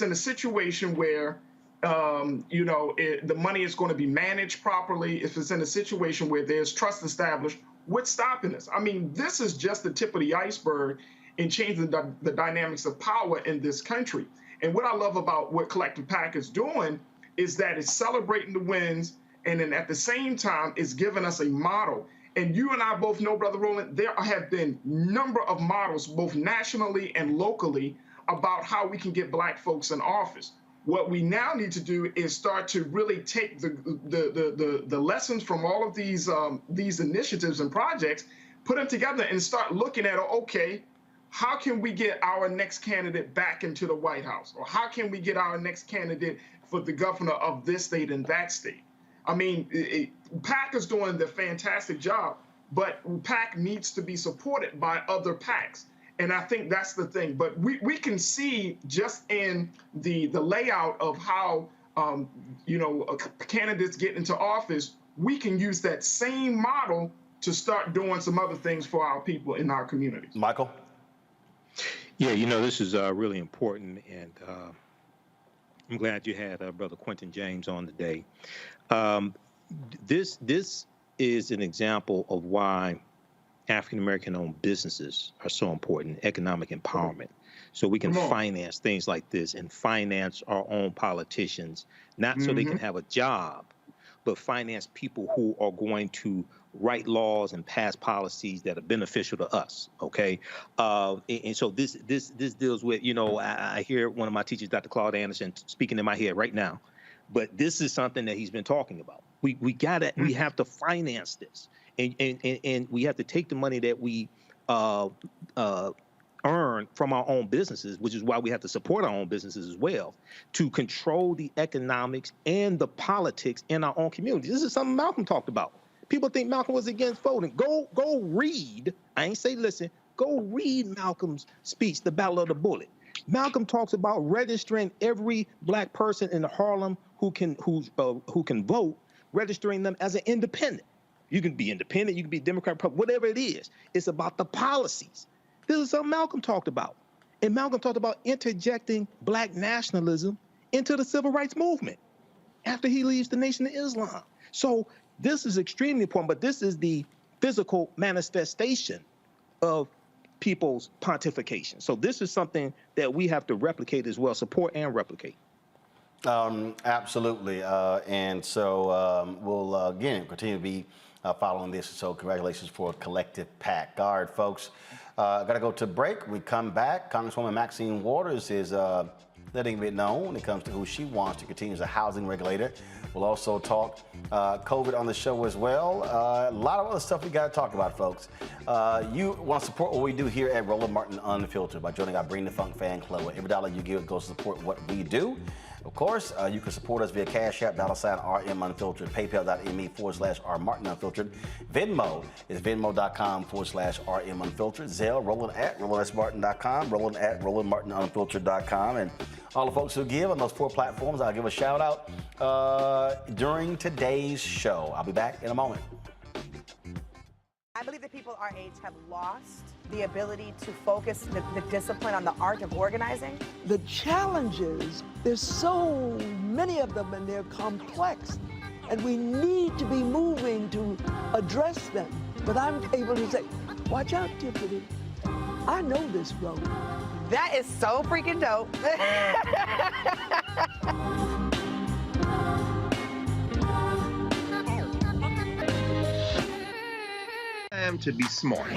in a situation where, you know, the money is going to be managed properly, if it's in a situation where there's trust established, what's stopping us? I mean, this is just the tip of the iceberg in changing the dynamics of power in this country. And what I love about what Collective PAC is doing is that it's celebrating the wins, and then at the same time, it's giving us a model. And you and I both know, Brother Roland, there have been a number of models, both nationally and locally, about how we can get black folks in office. What we now need to do is start to really take the lessons from all of these initiatives and projects, put them together and start looking at, okay, how can we get our next candidate back into the White House? Or how can we get our next candidate for the governor of this state and that state? I mean, PAC is doing the fantastic job, but PAC needs to be supported by other PACs. And I think that's the thing. But we can see just in the layout of how, you know, candidates get into office, we can use that same model to start doing some other things for our people in our communities. Michael? Yeah, you know, this is really important, and I'm glad you had Brother Quentin James on today. This is an example of why African-American owned businesses are so important, economic empowerment. So we can finance things like this and finance our own politicians, not so they can have a job, but finance people who are going to write laws and pass policies that are beneficial to us, okay? And so this deals with, you know, I hear one of my teachers, Dr. Claude Anderson, speaking in my head right now, but this is something that he's been talking about. We have to finance this. And we have to take the money that we earn from our own businesses, which is why we have to support our own businesses as well, to control the economics and the politics in our own communities. This is something Malcolm talked about. People think Malcolm was against voting. Go read, I ain't say listen, go read Malcolm's speech, The Battle of the Bullet. Malcolm talks about registering every black person in Harlem who can vote, registering them as an independent. You can be independent, you can be Democrat, whatever it is. It's about the policies. This is something Malcolm talked about. And Malcolm talked about interjecting black nationalism into the civil rights movement after he leaves the Nation of Islam. So this is extremely important, but this is the physical manifestation of people's pontification. So this is something that we have to replicate as well, support and replicate. Absolutely. And so we'll, again, continue to be following this. So congratulations for Collective PAC. All right, folks, got to go to break. We come back. Congresswoman Maxine Waters is letting it known when it comes to who she wants to continue as a housing regulator. We'll also talk COVID on the show as well. A lot of other stuff we got to talk about, folks. You want to support what we do here at Roland Martin Unfiltered by joining our Bring the Funk fan club. Every dollar you give goes to support what we do. Of course, you can support us via Cash App, $RM Unfiltered, PayPal.me/R Martin Unfiltered. Venmo is venmo.com/RM Unfiltered. Zelle, Roland@RolandSMartin.com, Roland@RolandMartinUnfiltered.com. And all the folks who give on those 4 platforms, I'll give a shout out during today's show. I'll be back in a moment. I believe that people our age have lost the ability to focus the discipline on the art of organizing. The challenges, there's so many of them and they're complex, and we need to be moving to address them. But I'm able to say, watch out, Tiffany, I know this road. That is so freaking dope. Time to be smart.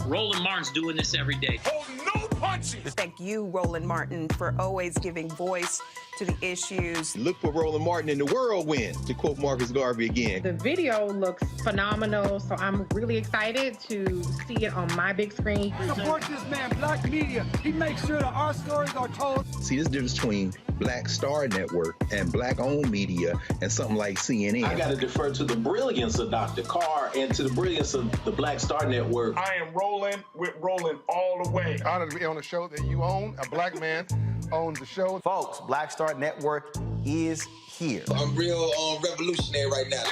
Roland Martin's doing this every day. Oh, no punches! Thank you, Roland Martin, for always giving voice to the issues. Look for Roland Martin in the whirlwind, to quote Marcus Garvey again. The video looks phenomenal, so I'm really excited to see it on my big screen. Support this man, Black Media. He makes sure that our stories are told. See, this difference between Black Star Network and Black-owned media and something like CNN. I got to defer to the brilliance of Dr. Carr and to the brilliance of the Black Star Network. I am rolling with Roland all the way. Honored to be on a show that you own. A black man owns the show. Folks, Black Star Network is here. I'm real revolutionary right now.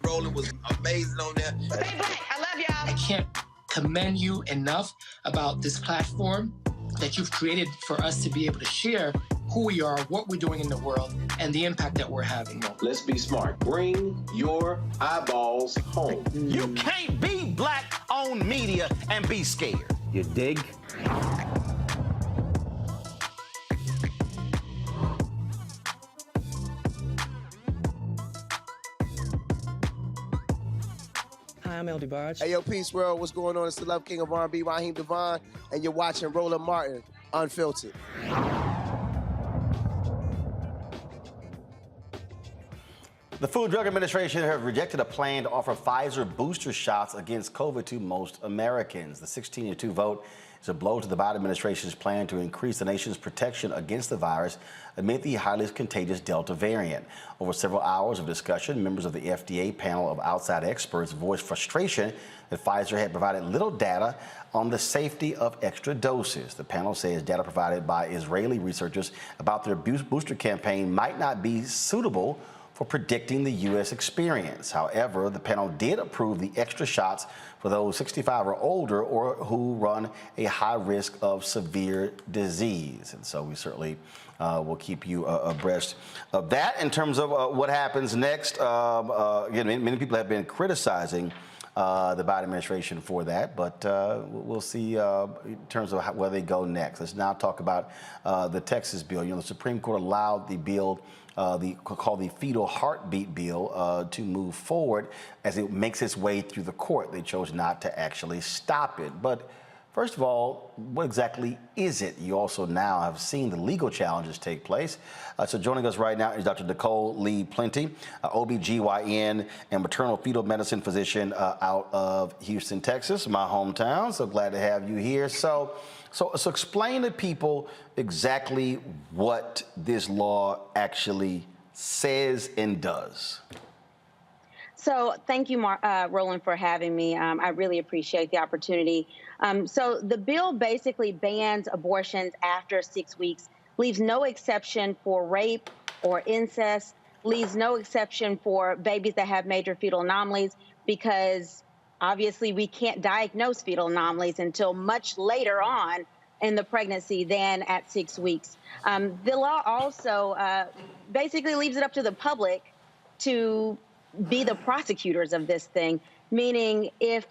Roland was amazing on there. Stay black. I love y'all. I can't commend you enough about this platform that you've created for us to be able to share who we are, what we're doing in the world, and the impact that we're having. Let's be smart. Bring your eyeballs home. You can't be Black-owned media and be scared. You dig? Hi, I'm LD Barge. Hey, yo, Peace World. What's going on? It's the Love King of R&B, Raheem Devon, and you're watching Roland Martin Unfiltered. The Food and Drug Administration has rejected a plan to offer Pfizer booster shots against COVID to most Americans. The 16-2 vote is a blow to the Biden administration's plan to increase the nation's protection against the virus amid the highly contagious Delta variant. Over several hours of discussion, members of the FDA panel of outside experts voiced frustration that Pfizer had provided little data on the safety of extra doses. The panel says data provided by Israeli researchers about their booster campaign might not be suitable for predicting the U.S. experience. However, the panel did approve the extra shots for those 65 or older or who run a high risk of severe disease. And so we certainly will keep you abreast of that. In terms of what happens next, again, many people have been criticizing the Biden administration for that, but we'll see in terms of where they go next. Let's now talk about the Texas bill. You know, the Supreme Court allowed the bill called the fetal heartbeat bill to move forward as it makes its way through the court. They chose not to actually stop it. But First of all, what exactly is it? You also now have seen the legal challenges take place. So joining us right now is Dr. Nicole Lee Plenty, OBGYN and maternal fetal medicine physician out of Houston, Texas, my hometown. So glad to have you here. So explain to people exactly what this law actually says and does. So thank you, Roland, for having me. I really appreciate the opportunity. So the bill basically bans abortions after 6 weeks, leaves no exception for rape or incest, leaves no exception for babies that have major fetal anomalies, because obviously we can't diagnose fetal anomalies until much later on in the pregnancy than at 6 weeks. The law also basically leaves it up to the public to be the prosecutors of this thing, meaning if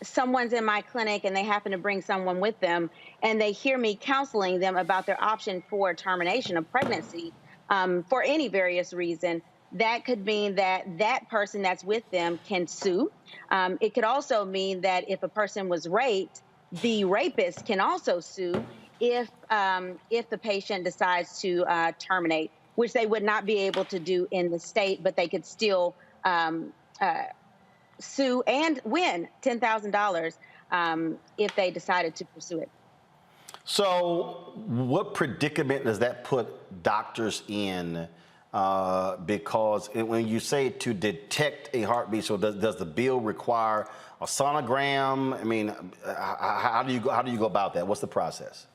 someone's in my clinic and they happen to bring someone with them and they hear me counseling them about their option for termination of pregnancy for any various reason, that could mean that that person that's with them can sue. It could also mean that if a person was raped, the rapist can also sue if the patient decides to terminate, which they would not be able to do in the state, but they could still sue and win $10,000 if they decided to pursue it. So what predicament does that put doctors in? Because when you say to detect a heartbeat, so does the bill require a sonogram? I mean, how do you go about that? What's the process?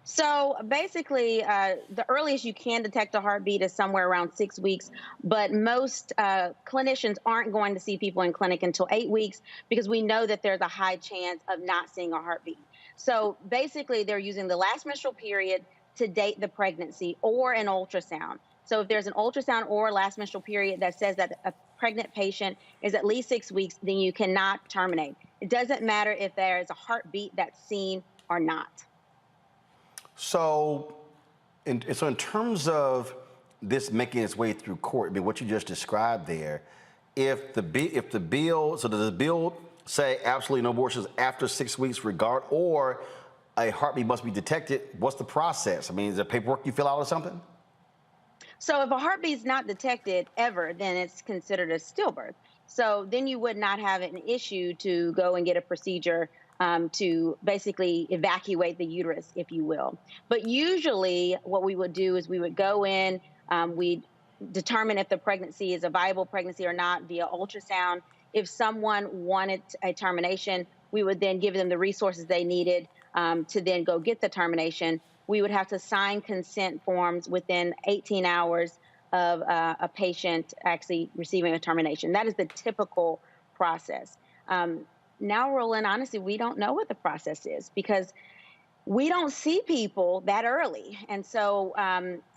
So basically, the earliest you can detect a heartbeat is somewhere around 6 weeks, but most clinicians aren't going to see people in clinic until 8 weeks because we know that there's a high chance of not seeing a heartbeat. So basically, they're using the last menstrual period to date the pregnancy or an ultrasound. So if there's an ultrasound or last menstrual period that says that a pregnant patient is at least 6 weeks, then you cannot terminate. It doesn't matter if there is a heartbeat that's seen or not. So in terms of this making its way through court, I mean, what you just described there, if the bill, so does the bill say absolutely no abortions after 6 weeks or a heartbeat must be detected? What's the process? I mean, is there paperwork you fill out or something? So if a heartbeat is not detected ever, then it's considered a stillbirth. So then you would not have an issue to go and get a procedure to basically evacuate the uterus, if you will. But usually what we would do is we would go in, we'd determine if the pregnancy is a viable pregnancy or not via ultrasound. If someone wanted a termination, we would then give them the resources they needed to then go get the termination. We would have to sign consent forms within 18 hours of a patient actually receiving a termination. That is the typical process. Now, Roland, honestly, we don't know what the process is because we don't see people that early. And so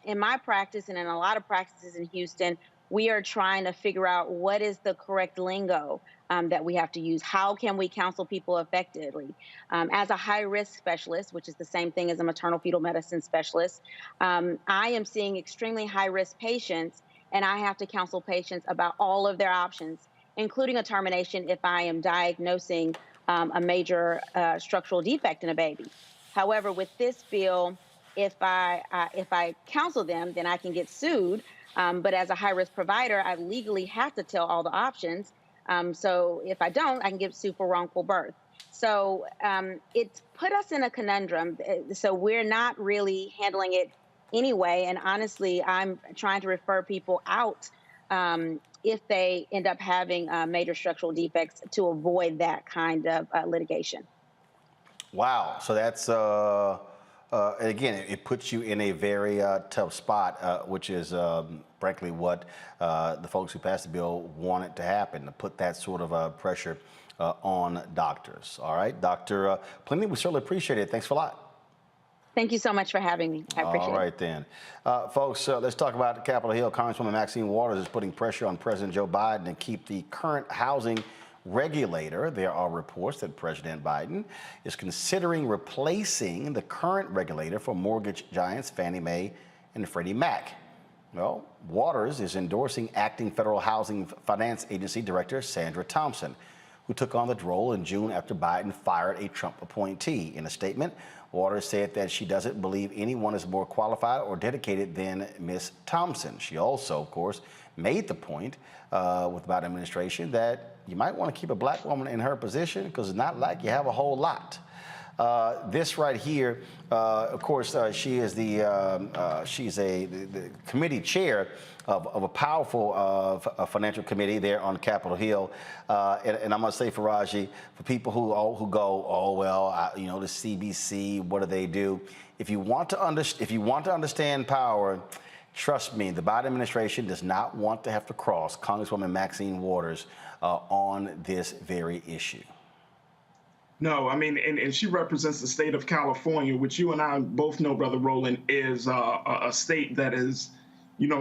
in my practice and in a lot of practices in Houston, we are trying to figure out what is the correct lingo that we have to use. How can we counsel people effectively? As a high-risk specialist, which is the same thing as a maternal fetal medicine specialist, I am seeing extremely high-risk patients, and I have to counsel patients about all of their options, including a termination if I am diagnosing a major structural defect in a baby. However, with this bill, if I counsel them, then I can get sued. But as a high-risk provider, I legally have to tell all the options. So if I don't, I can get sued for wrongful birth. So it's put us in a conundrum. So we're not really handling it anyway. And honestly, I'm trying to refer people out if they end up having major structural defects to avoid that kind of litigation. Wow. So that's, again, it puts you in a very tough spot, which is frankly what the folks who passed the bill wanted to happen, to put that sort of pressure on doctors. All right, Dr. Plenty, we certainly appreciate it. Thanks a lot. Thank you so much for having me. I appreciate it. All right, then. Folks, let's talk about Capitol Hill. Congresswoman Maxine Waters is putting pressure on President Joe Biden to keep the current housing regulator. There are reports that President Biden is considering replacing the current regulator for mortgage giants Fannie Mae and Freddie Mac. Well, Waters is endorsing acting Federal Housing Finance Agency Director Sandra Thompson, who took on the role in June after Biden fired a Trump appointee. In a statement, Waters said that she doesn't believe anyone is more qualified or dedicated than Ms. Thompson. She also, of course, made the point with the Biden administration that you might want to keep a black woman in her position because it's not like you have a whole lot. This right here, of course, she is she's the committee chair of a powerful financial committee there on Capitol Hill. And I'm going to say, Faraji, for people who go, oh well, the CBC, what do they do? If you want to understand power, trust me, the Biden administration does not want to have to cross Congresswoman Maxine Waters on this very issue. No, I mean, and she represents the state of California, which you and I both know, Brother Roland, is a state that is,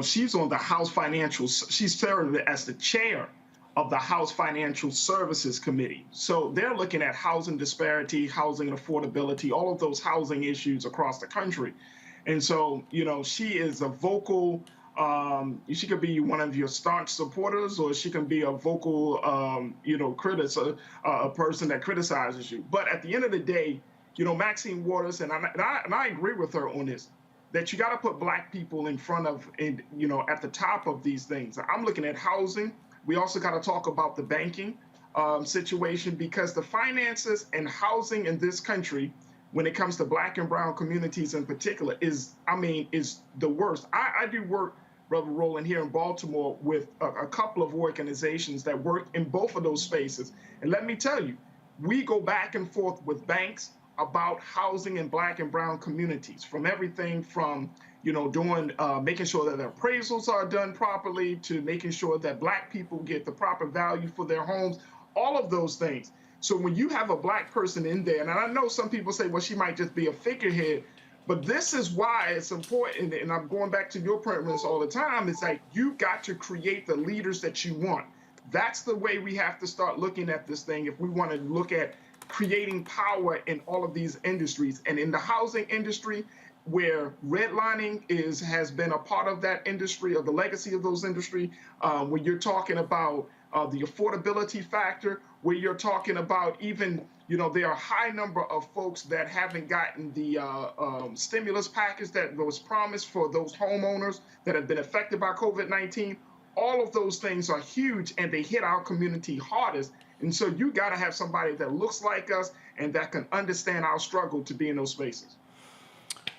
she's on the House Financial, she's served as the chair of the House Financial Services Committee. So they're looking at housing disparity, housing affordability, all of those housing issues across the country. And so, she is a vocal, she could be one of your staunch supporters, or she can be a vocal, a person that criticizes you. But at the end of the day, Maxine Waters, and I agree with her on this, that you got to put black people in front of, at the top of these things. I'm looking at housing. We also got to talk about the banking situation, because the finances and housing in this country, when it comes to black and brown communities in particular, is the worst. I do work, Brother Roland, here in Baltimore with a couple of organizations that work in both of those spaces. And let me tell you, we go back and forth with banks about housing in black and brown communities, from everything from, making sure that their appraisals are done properly, to making sure that black people get the proper value for their homes, all of those things. So when you have a black person in there, and I know some people say, well, she might just be a figurehead, but this is why it's important, and I'm going back to your premise all the time, it's like you got to create the leaders that you want. That's the way we have to start looking at this thing if we want to look at creating power in all of these industries. And in the housing industry, where redlining has been a part of that industry, of the legacy of those industry, when you're talking about the affordability factor, where you're talking about even, there are a high number of folks that haven't gotten the stimulus package that was promised for those homeowners that have been affected by COVID-19. All of those things are huge, and they hit our community hardest. And so you got to have somebody that looks like us and that can understand our struggle to be in those spaces.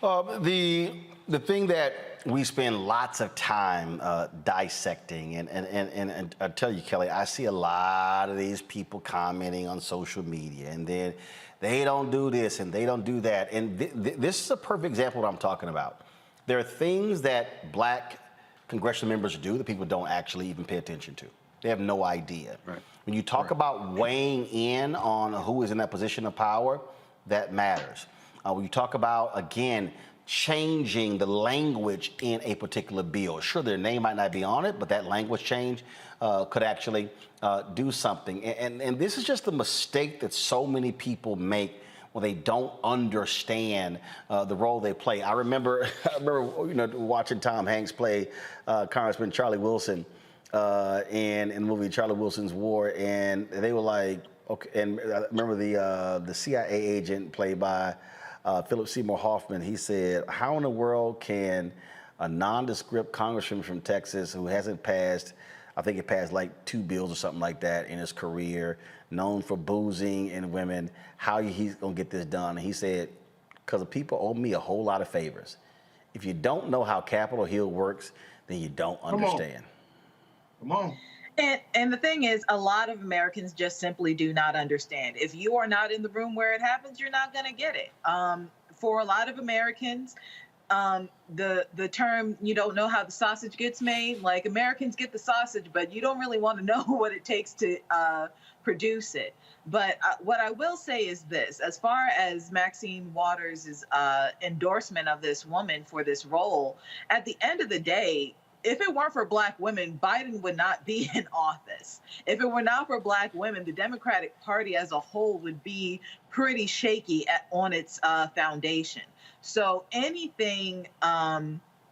The thing that we spend lots of time dissecting, and I tell you, Kelly, I see a lot of these people commenting on social media, and then they don't do this and they don't do that. And this is a perfect example of what I'm talking about. There are things that black congressional members do that people don't actually even pay attention to. They have no idea. Right. When you talk about weighing in on who is in that position of power, that matters. When you talk about, again, changing the language in a particular bill. Sure, their name might not be on it, but that language change could actually do something. And this is just a mistake that so many people make when they don't understand the role they play. I remember watching Tom Hanks play Congressman Charlie Wilson in the movie Charlie Wilson's War, and they were like, okay. And I remember the CIA agent played by Philip Seymour Hoffman. He said, how in the world can a nondescript congressman from Texas who hasn't passed, I think it passed like 2 bills or something like that in his career, known for boozing and women, how he's gonna get this done? And he said, because the people owe me a whole lot of favors. If you don't know how Capitol Hill works, then you don't understand. Come on. And the thing is, a lot of Americans just simply do not understand. If you are not in the room where it happens, you're not going to get it. For a lot of Americans, the term, you don't know how the sausage gets made, like Americans get the sausage, but you don't really want to know what it takes to produce it. But what I will say is this, as far as Maxine Waters' endorsement of this woman for this role, at the end of the day, if it weren't for Black women, Biden would not be in office. If it were not for Black women, the Democratic Party as a whole would be pretty shaky on its foundation. So anything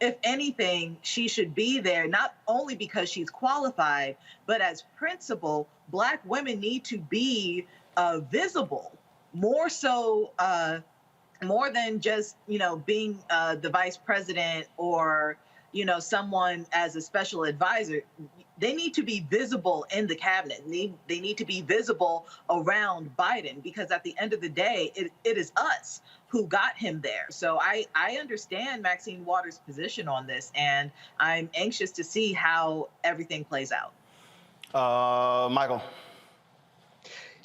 if anything, she should be there, not only because she's qualified, but as principal, Black women need to be visible, more so, more than just, being the vice president or, someone as a special advisor. They need to be visible in the cabinet. They need to be visible around Biden, because at the end of the day, it is us who got him there. So I understand Maxine Waters' position on this, and I'm anxious to see how everything plays out. Michael.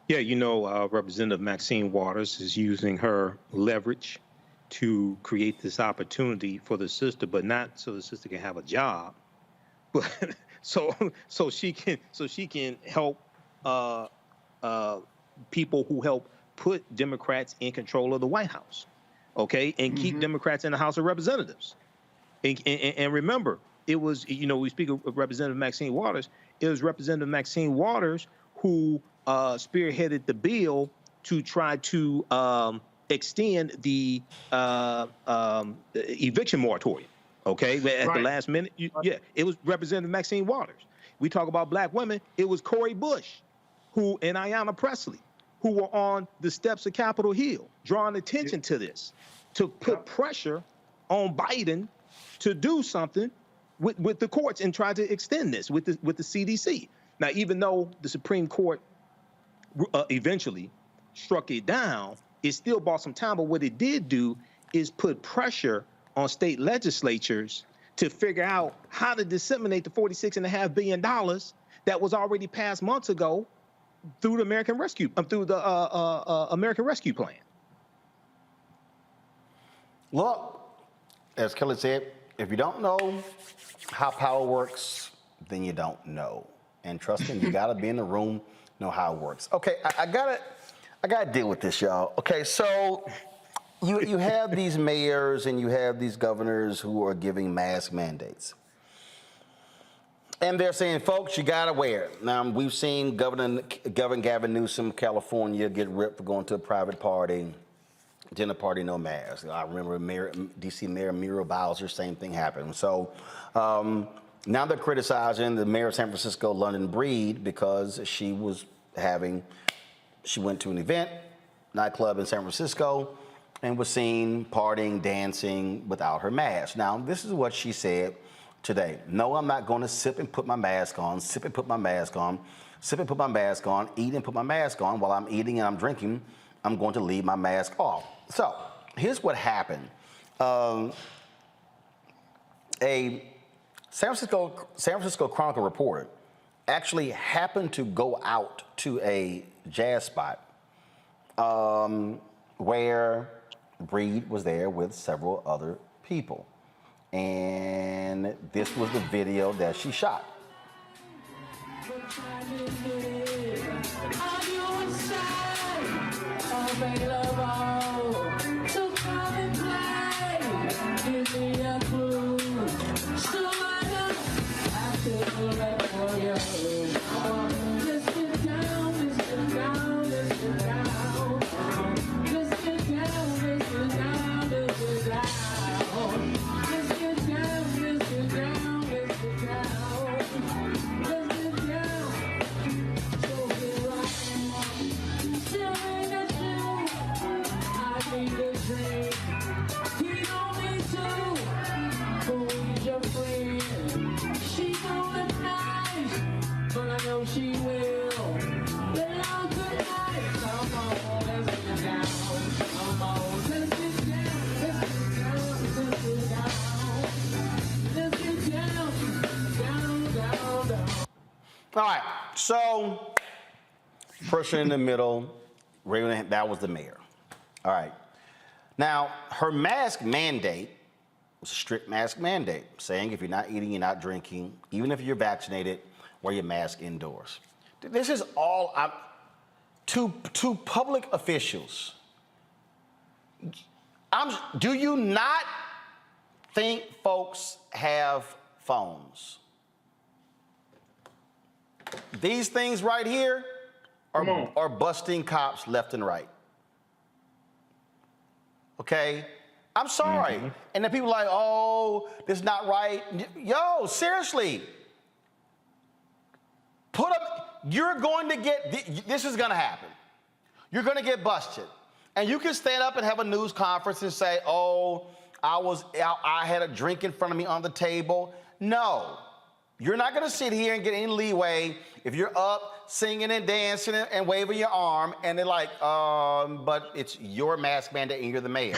Yeah, Representative Maxine Waters is using her leverage to create this opportunity for the sister, but not so the sister can have a job, but so she can help people who help put Democrats in control of the White House, okay, and keep Democrats in the House of Representatives. And remember, it was, we speak of Representative Maxine Waters. It was Representative Maxine Waters who spearheaded the bill to try to extend the eviction moratorium. Okay, at the last minute, it was Representative Maxine Waters. We talk about Black women. It was Cori Bush, and Ayanna Pressley, who were on the steps of Capitol Hill, drawing attention to this, to put pressure on Biden to do something with the courts and try to extend this with the CDC. Now, even though the Supreme Court eventually struck it down, it still bought some time. But what it did do is put pressure on state legislatures to figure out how to disseminate the $46.5 billion that was already passed months ago through the American Rescue Plan. Look, as Kelly said, if you don't know how power works, then you don't know. And trust me, you gotta be in the room, know how it works. Okay, I gotta deal with this, y'all. Okay, so you have these mayors and you have these governors who are giving mask mandates. And they're saying, folks, you gotta wear it. Now, we've seen Governor Gavin Newsom, California, get ripped for going to a private party, dinner party, no mask. I remember DC Mayor Muriel Bowser, same thing happened. So now they're criticizing the mayor of San Francisco, London Breed, because she went to an event, nightclub in San Francisco, and was seen partying, dancing without her mask. Now, this is what she said today. No, I'm not going to sip and put my mask on, sip and put my mask on, sip and put my mask on, eat and put my mask on. While I'm eating and I'm drinking, I'm going to leave my mask off. So here's what happened. A San Francisco Chronicle reporter actually happened to go out to a jazz spot where Breed was there with several other people. And this was the video that she shot. All right, so person in the middle, that was the mayor. All right. Now, her mask mandate was a strict mask mandate, saying if you're not eating, you're not drinking, even if you're vaccinated, wear your mask indoors. This is all to public officials. Do you not think folks have phones? These things right here are busting cops left and right. Okay? I'm sorry. And then people are like, oh, this is not right. Yo, seriously. Put up, you're going to get, this is going to happen. You're going to get busted. And you can stand up and have a news conference and say, oh, I had a drink in front of me on the table. No, you're not going to sit here and get any leeway if you're up singing and dancing and waving your arm and they're like, but it's your mask mandate and you're the mayor.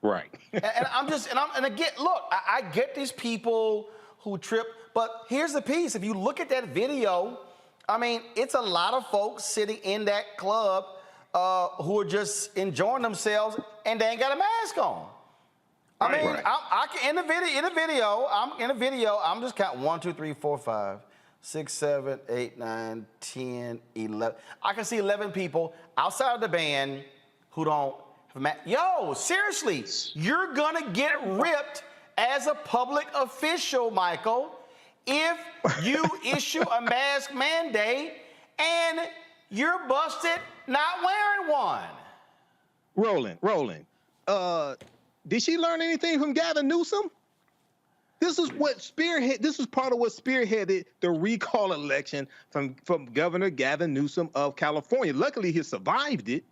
Right. and again, look, I get these people who trip, but here's the piece. If you look at that video, I mean, it's a lot of folks sitting in that club who are just enjoying themselves and they ain't got a mask on. I mean, I can, in the video, I'm just counting 1, 2, 3, 4, 5, 6, 7, 8, 9, 10, 11. I can see 11 people outside of the band who don't have a mask. Yo, seriously, you're gonna get ripped as a public official, Michael, if you issue a mask mandate and you're busted not wearing one. Roland. Did she learn anything from Gavin Newsom? This is part of what spearheaded the recall election from Governor Gavin Newsom of California. Luckily, he survived it.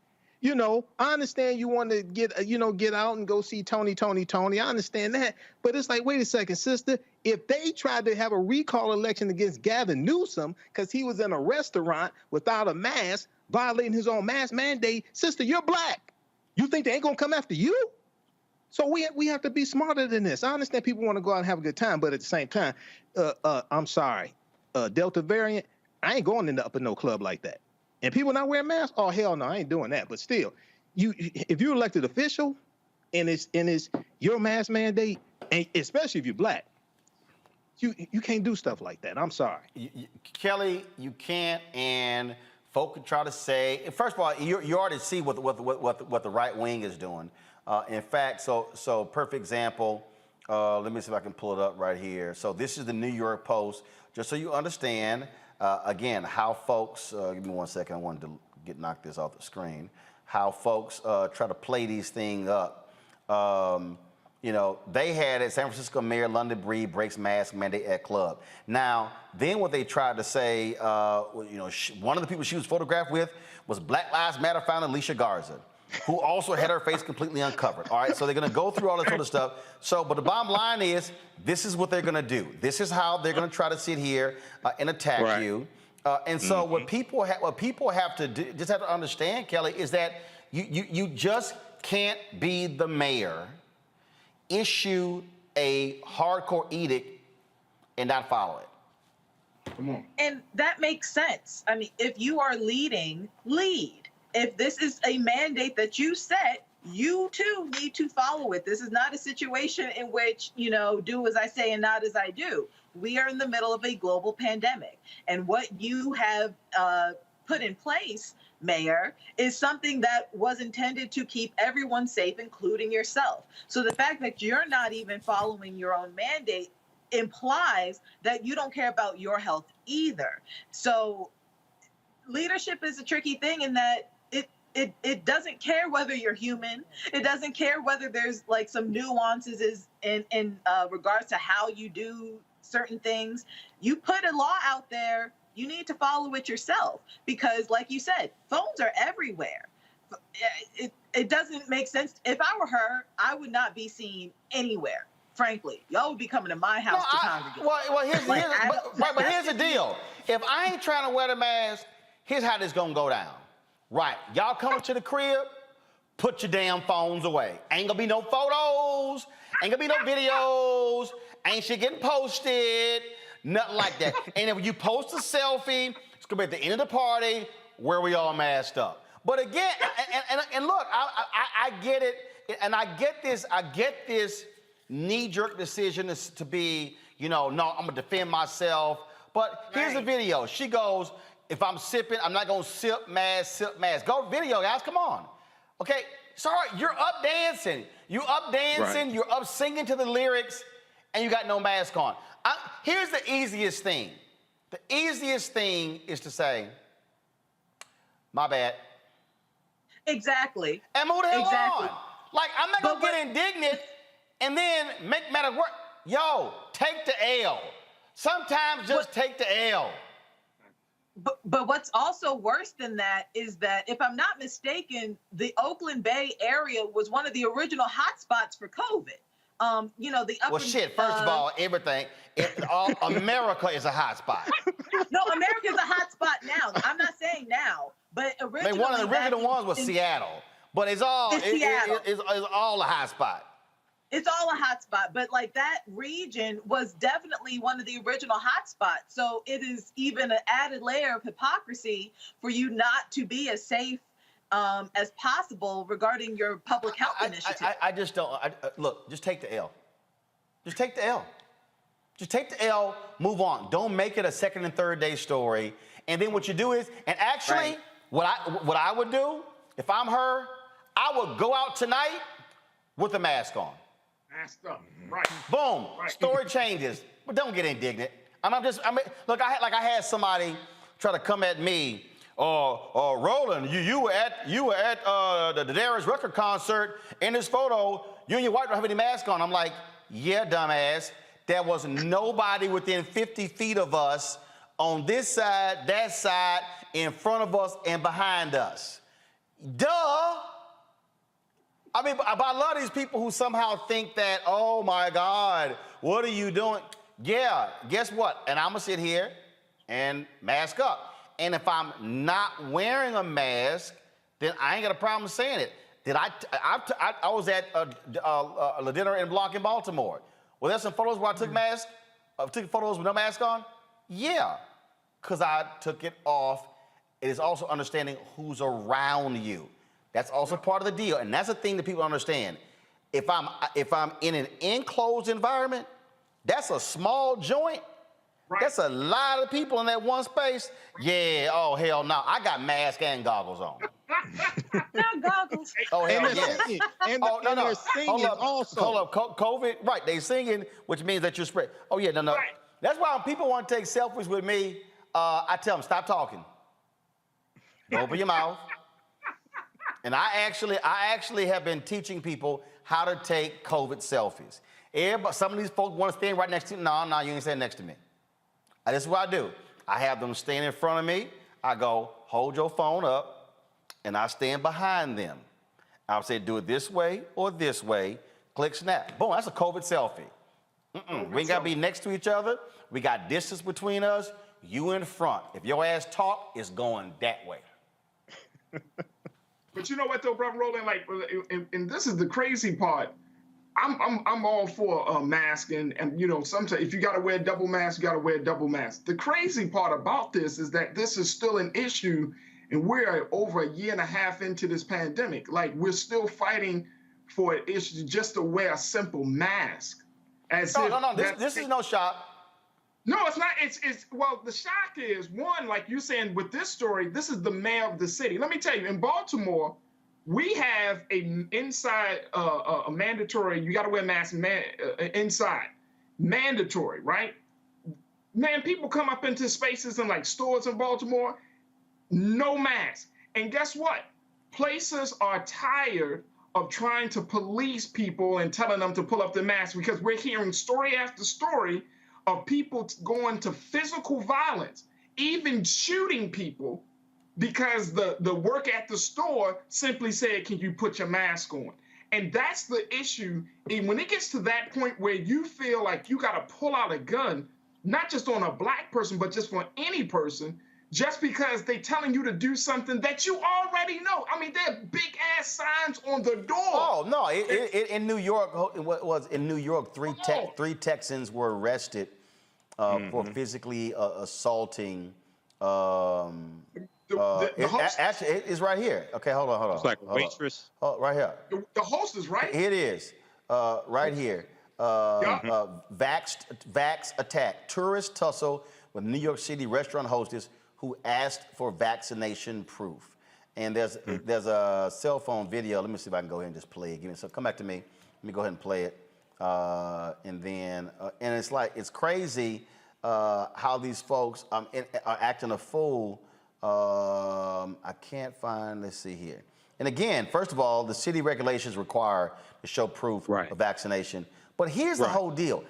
You know, I understand you want to get out and go see Tony. I understand that. But it's like, wait a second, sister. If they tried to have a recall election against Gavin Newsom because he was in a restaurant without a mask, violating his own mask mandate, sister, you're black. You think they ain't going to come after you? So we have to be smarter than this. I understand people want to go out and have a good time, but at the same time, I'm sorry, Delta variant, I ain't going into up in no club like that. And people not wearing masks? Oh, hell no, I ain't doing that. But still, if you're elected official and it's your mask mandate, and especially if you're black, you can't do stuff like that. I'm sorry. Kelly, you can't, and folk can try to say, first of all, you already see what the right wing is doing. In fact, so perfect example, let me see if I can pull it up right here. So this is the New York Post, just so you understand, again, how folks, give me 1 second, I wanted to knock this off the screen, how folks try to play these things up. You know, they had it, San Francisco Mayor London Breed breaks mask mandate at club. Now, then what they tried to say, you know, one of the people she was photographed with was Black Lives Matter founder Alicia Garza, who also had her face completely uncovered. All right, so they're gonna go through all this sort of stuff. So, but the bottom line is, this is what they're gonna do. This is how they're gonna try to sit here and attack you. And so what people have to do, just have to understand, Kelly, is that you just can't be the mayor, issue a hardcore edict, and not follow it. Come on. And that makes sense. I mean, if you are leading, lead. If this is a mandate that you set, you too need to follow it. This is not a situation in which, you know, do as I say and not as I do. We are in the middle of a global pandemic. And what you have put in place, Mayor, is something that was intended to keep everyone safe, including yourself. So the fact that you're not even following your own mandate implies that you don't care about your health either. So leadership is a tricky thing in that it doesn't care whether you're human. It doesn't care whether there's like some nuances in regards to how you do certain things. You put a law out there, you need to follow it yourself because, like you said, phones are everywhere. It doesn't make sense. If I were her, I would not be seen anywhere. Frankly, y'all would be coming to my house to congregate. Well, here's the deal. If I ain't trying to wear the mask, here's how this gonna go down. Right, y'all coming to the crib, put your damn phones away. Ain't gonna be no photos, ain't gonna be no videos, ain't shit getting posted, nothing like that. And if you post a selfie, it's gonna be at the end of the party where we all masked up. But again, and look, I get it, and I get this knee-jerk decision to be, you know, no, I'm gonna defend myself. But here's the video. She goes, if I'm sipping, I'm not gonna sip mask. Go video, guys, come on. Okay, sorry, you're up dancing. You're up singing to the lyrics, and you got no mask on. Here's the easiest thing. The easiest thing is to say, my bad. Exactly. And move the hell on. Like, I'm not gonna get indignant and then make matters worse. Yo, take the L. Sometimes just take the L. But what's also worse than that is that, if I'm not mistaken, the Oakland Bay area was one of the original hotspots for COVID. You know, the upper, Well, shit, first of all, everything, all America is a hotspot. No, America's a hotspot now. I'm not saying now, but originally. I mean, one of the original ones was Seattle, but it's all, it's all a hotspot. It's all a hotspot, but like that region was definitely one of the original hotspots. So it is even an added layer of hypocrisy for you not to be as safe as possible regarding your public health initiative. I just don't, look, just take the L. Just take the L. Just take the L, move on. Don't make it a second and third day story. And then what you do is, and actually, what I would do, if I'm her, I would go out tonight with a mask on. Masked up, right. Boom, story changes. But don't get indignant. Look, I had somebody try to come at me. Roland, you were at the Darius Rucker concert. In this photo, you and your wife don't have any mask on. I'm like, yeah, dumbass. There was nobody within 50 feet of us on this side, that side, in front of us, and behind us. Duh. I mean, but I love these people who somehow think that, oh my God, what are you doing? Yeah, guess what? And I'm gonna sit here and mask up. And if I'm not wearing a mask, then I ain't got a problem saying it. I was at a dinner in Block in Baltimore. Well, there's some photos where I took photos with no mask on? Yeah, because I took it off. It is also understanding who's around you. That's also part of the deal, and that's the thing that people understand. If I'm in an enclosed environment, that's a small joint. Right. That's a lot of people in that one space. Yeah, oh hell no, I got mask and goggles on. Not goggles. Oh hell and yeah. Singing. And they're singing also. Hold up, COVID, right, they singing, which means that you're spread. Oh yeah, no. Right. That's why when people want to take selfies with me, I tell them, stop talking. Don't open your mouth. And I actually have been teaching people how to take COVID selfies. Some of these folks want to stand right next to me. No, you ain't standing next to me. This is what I do. I have them stand in front of me. I go, hold your phone up, and I stand behind them. I'll say, do it this way or this way. Click snap. Boom, that's a COVID selfie. We ain't got to be next to each other. We got distance between us. You in front. If your ass talk, it's going that way. But you know what though, Brother Roland, like, and this is the crazy part. I'm all for masking, and you know, sometimes if you got to wear a double mask, you got to wear a double mask. The crazy part about this is that this is still an issue, and we're over a year and a half into this pandemic. Like, we're still fighting for an issue just to wear a simple mask. No. This is no shock. No, it's not. It's well, the shock is, one, like you're saying with this story, this is the mayor of the city. Let me tell you, in Baltimore, we have a mandatory, you got to wear a mask inside. Mandatory, right? Man, people come up into spaces in like stores in Baltimore, no mask. And guess what? Places are tired of trying to police people and telling them to pull up their masks, because we're hearing story after story of people going to physical violence, even shooting people, because the work at the store simply said, can you put your mask on? And that's the issue. And when it gets to that point where you feel like you got to pull out a gun, not just on a black person, but just for any person, just because they're telling you to do something that you already know. I mean, there are big ass signs on the door. Oh no! In New York, three Texans were arrested for physically assaulting. Actually, it's right here. Okay, hold on. It's like a waitress. Oh, right here. The host is right. It is right here. Vax attack. Tourist tussle with New York City restaurant hostess who asked for vaccination proof. And there's a cell phone video. Let me see if I can go ahead and just play it. So come back to me. Let me go ahead and play it. And then it's crazy how these folks are acting a fool. I can't find. Let's see here. And again, first of all, the city regulations require to show proof of vaccination. But here's the whole deal.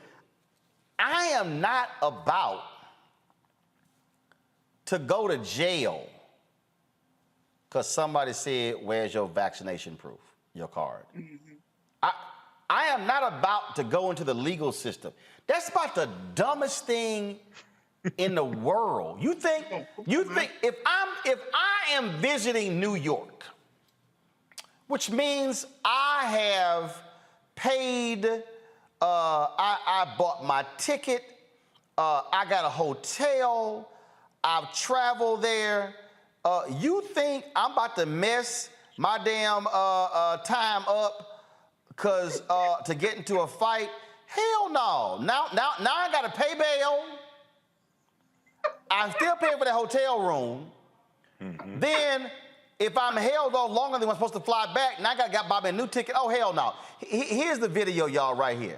I am not about to go to jail because somebody said, where's your vaccination proof, your card? I am not about to go into the legal system. That's about the dumbest thing in the world. You think if I am visiting New York, which means I have paid, I bought my ticket, I got a hotel, I've traveled there. You think I'm about to mess my damn time up because to get into a fight? Hell no. Now I got to pay bail. I'm still paying for the hotel room. Then if I'm held on longer than I'm supposed to fly back, now I got to buy me a new ticket. Oh, hell no. Here's the video, y'all, right here.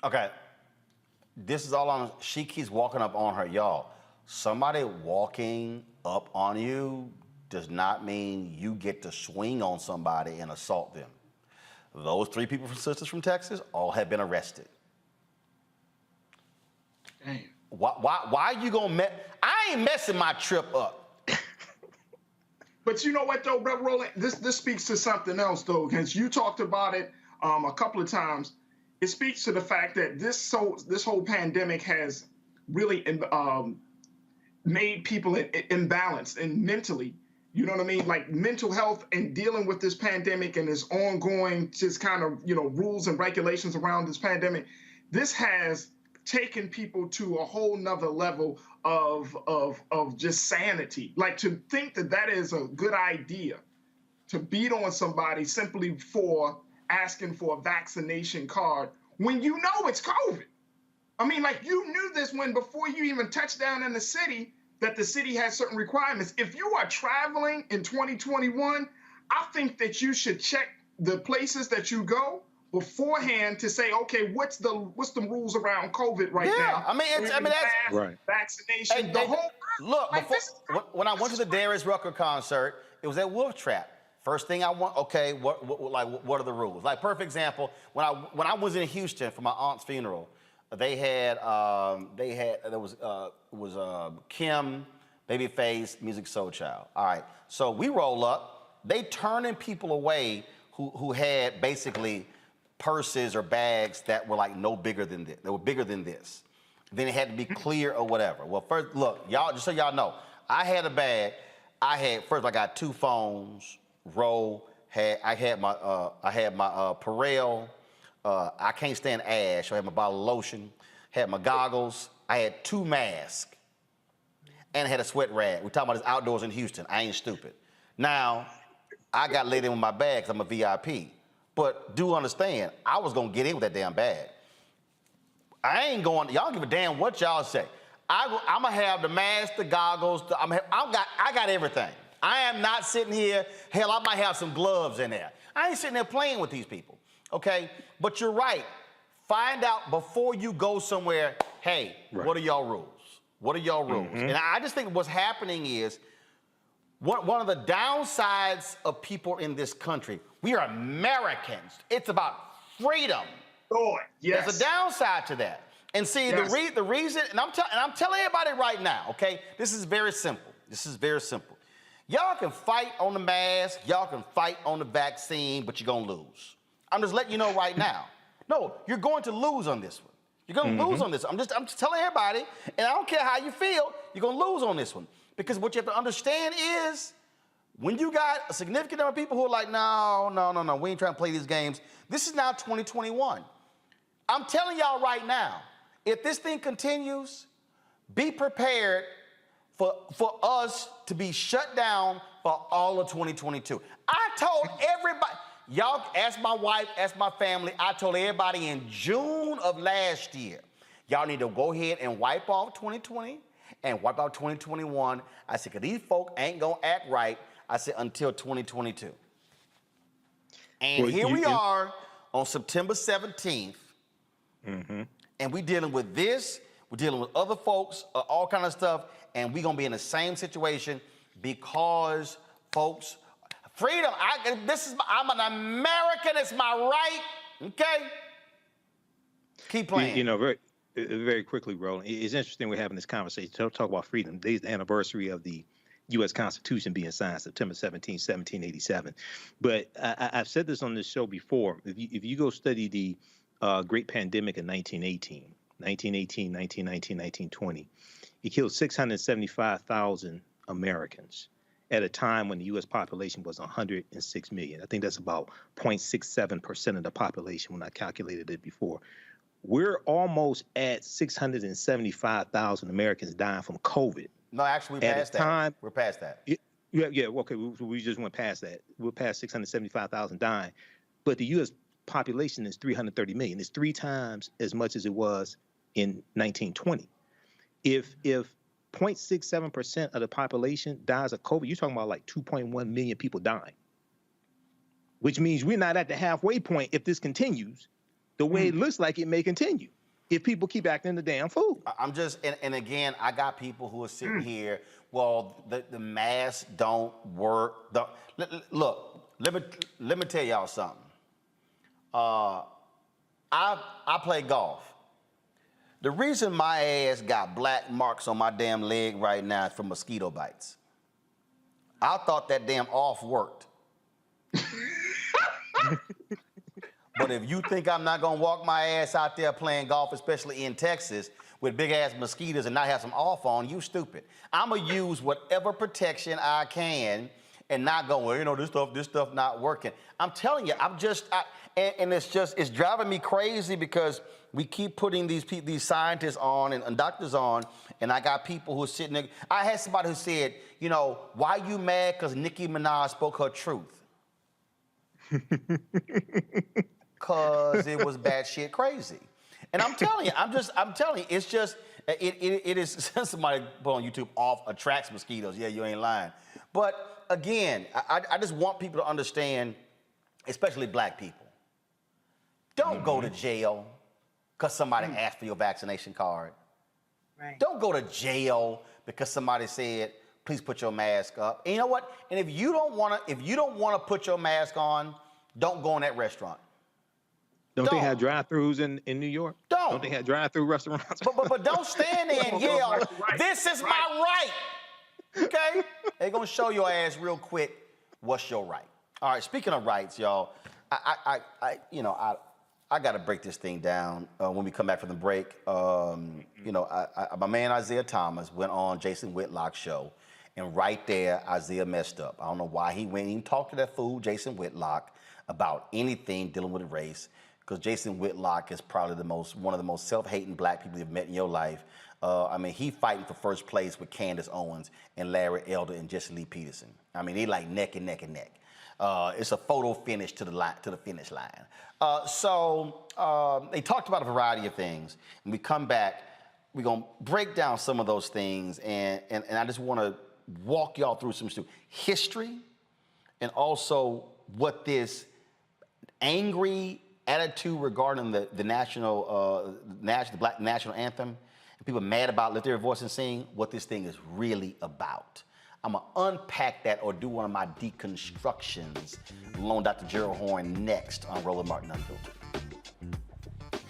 Okay, this is all on, she keeps walking up on her. Y'all, somebody walking up on you does not mean you get to swing on somebody and assault them. Those 3 people from Sisters from Texas all have been arrested. Damn. Why are you gonna I ain't messing my trip up. But you know what though, Brother Roland, this speaks to something else though, because you talked about it a couple of times. It speaks to the fact that this whole pandemic has really made people imbalanced and mentally, you know what I mean? Like mental health and dealing with this pandemic and this ongoing just kind of, rules and regulations around this pandemic. This has taken people to a whole nother level of just sanity. Like to think that is a good idea to beat on somebody simply for asking for a vaccination card when you know it's COVID. I mean, like you knew this before you even touched down in the city, that the city has certain requirements. If you are traveling in 2021, I think that you should check the places that you go beforehand to say, okay, what's the rules around COVID right now? I mean, that's right. Vaccination. Look, when I went to the Darius Rucker concert, it was at Wolf Trap. First thing I want, okay, what are the rules? Like, perfect example, when I was in Houston for my aunt's funeral, there was Kim, Babyface, Music Soul Child. All right, so we roll up, they turning people away who had basically purses or bags that were like no bigger than this. They were bigger than this. Then it had to be clear or whatever. Well, first, look, y'all, just so y'all know, I had a bag. I got 2 phones. I had my Perel. I can't stand ash. So I had my bottle of lotion. Had my goggles. I had 2 masks, and I had a sweat rag. We're talking about this outdoors in Houston. I ain't stupid. Now, I got laid in with my bag because I'm a VIP. But do understand, I was gonna get in with that damn bag. I ain't going. Y'all give a damn what y'all say. I'm gonna have the mask, the goggles. I got everything. I am not sitting here, hell, I might have some gloves in there. I ain't sitting there playing with these people, okay? But you're right. Find out before you go somewhere, hey, what are y'all rules? What are y'all rules? And I just think what's happening is, one of the downsides of people in this country, we are Americans. It's about freedom. Oh, yes. There's a downside to that. And see, the reason, and I'm telling everybody right now, okay, this is very simple. This is very simple. Y'all can fight on the mask, y'all can fight on the vaccine, but you're gonna lose. I'm just letting you know right now. No, you're going to lose on this one. You're gonna lose on this. I'm just telling everybody, and I don't care how you feel, you're gonna lose on this one. Because what you have to understand is When you got a significant number of people who are like, no, we ain't trying to play these games. This is now 2021. I'm telling y'all right now, if this thing continues, be prepared for us to be shut down for all of 2022. I told everybody, y'all ask my wife, ask my family, I told everybody in June of last year, y'all need to go ahead and wipe off 2020 and wipe out 2021. I said, because these folk ain't gonna act right, I said, until 2022. And Well, here we are on September 17th, and we dealing with this, we're dealing with other folks, all kind of stuff, and we're gonna be in the same situation because folks, freedom, I'm an American, it's my right, okay? Keep playing. You know, very quickly, Roland, it's interesting we're having this conversation. Talk about freedom. Today's the anniversary of the U.S. Constitution being signed September 17, 1787. But I've said this on this show before. If you go study the Great Pandemic in 1918, 1919, 1920, it killed 675,000 Americans at a time when the U.S. population was 106 million. I think that's about 0.67% of the population when I calculated it before. We're almost at 675,000 Americans dying from COVID. No, actually, we're past that. We're past that. Yeah, okay, we just went past that. We're past 675,000 dying. But the U.S. population is 330 million. It's 3 times as much as it was in 1920. If 0.67% of the population dies of COVID, you're talking about like 2.1 million people dying, which means we're not at the halfway point if this continues the way it looks like it may continue if people keep acting the damn fool. I'm just, and again, I got people who are sitting here, well, the masks don't work. Look, let me tell y'all something. I play golf. The reason my ass got black marks on my damn leg right now is from mosquito bites. I thought that damn off worked. But if you think I'm not gonna walk my ass out there playing golf, especially in Texas, with big ass mosquitoes and not have some off on, you stupid. I'm gonna use whatever protection I can and not go, well, you know, this stuff not working. I'm telling you, and it's driving me crazy because we keep putting these scientists on and doctors on, and I got people who are sitting there. I had somebody who said, you know, why you mad because Nicki Minaj spoke her truth? Because it was batshit crazy. And I'm telling you, it's just, it is, somebody put on YouTube, off attracts mosquitoes. Yeah, you ain't lying. But again, I just want people to understand, especially black people, don't go to jail because somebody asked for your vaccination card. Right. Don't go to jail because somebody said, please put your mask up. And you know what? And if you don't want to put your mask on, don't go in that restaurant. Don't they have drive-thrus in New York? Don't they have drive-thru restaurants? But don't stand there and yell, this is my right. Okay? They're going to show your ass real quick what's your right. All right, speaking of rights, y'all, I got to break this thing down when we come back from the break. You know, my man Isiah Thomas went on Jason Whitlock's show, and right there, Isiah messed up. I don't know why he went and talked to that fool, Jason Whitlock, about anything dealing with race, because Jason Whitlock is probably one of the most self-hating black people you've met in your life. I mean, he fighting for first place with Candace Owens and Larry Elder and Jesse Lee Peterson. I mean, they like neck and neck and neck. It's a photo finish to the finish line. So they talked about a variety of things. And we come back, we're gonna break down some of those things, and I just wanna walk y'all through some history and also what this angry attitude regarding the Black National Anthem, and people mad about Lift Their Voice and Sing, what this thing is really about. I'm gonna unpack that or do one of my deconstructions along Dr. Gerald Horn next on Roland Martin Unfiltered.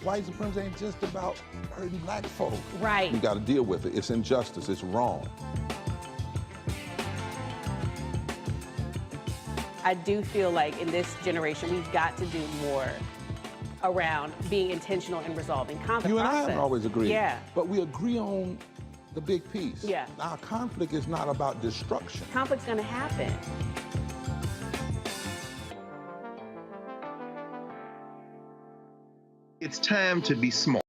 White supremacy ain't just about hurting black folk. Right. We gotta deal with it. It's injustice, it's wrong. I do feel like in this generation, we've got to do more around being intentional in resolving conflict. You and I process. haven't always agreed. Yeah. But we agree on the big piece. Yeah. Our conflict is not about destruction. Conflict's going to happen. It's time to be smart.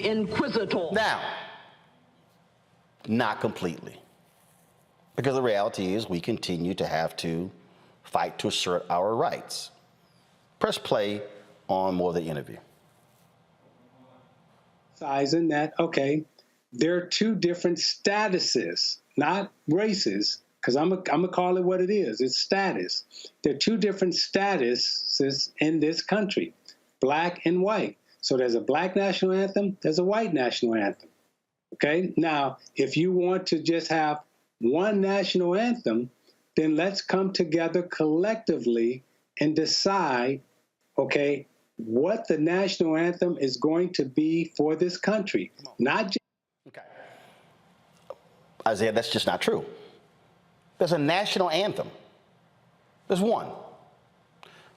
inquisitor. Now, not completely. Because the reality is we continue to have to fight to assert our rights. Press play on more of the interview. Sizing that, okay, there are two different statuses, not races, because I'm gonna call it what it is. It's status. There are two different statuses in this country, black and white. So there's a black national anthem, there's a white national anthem. Okay, now if you want to just have one national anthem, then let's come together collectively and decide, okay, what the national anthem is going to be for this country. Not just. Okay. Isaiah, that's just not true. There's a national anthem. There's one.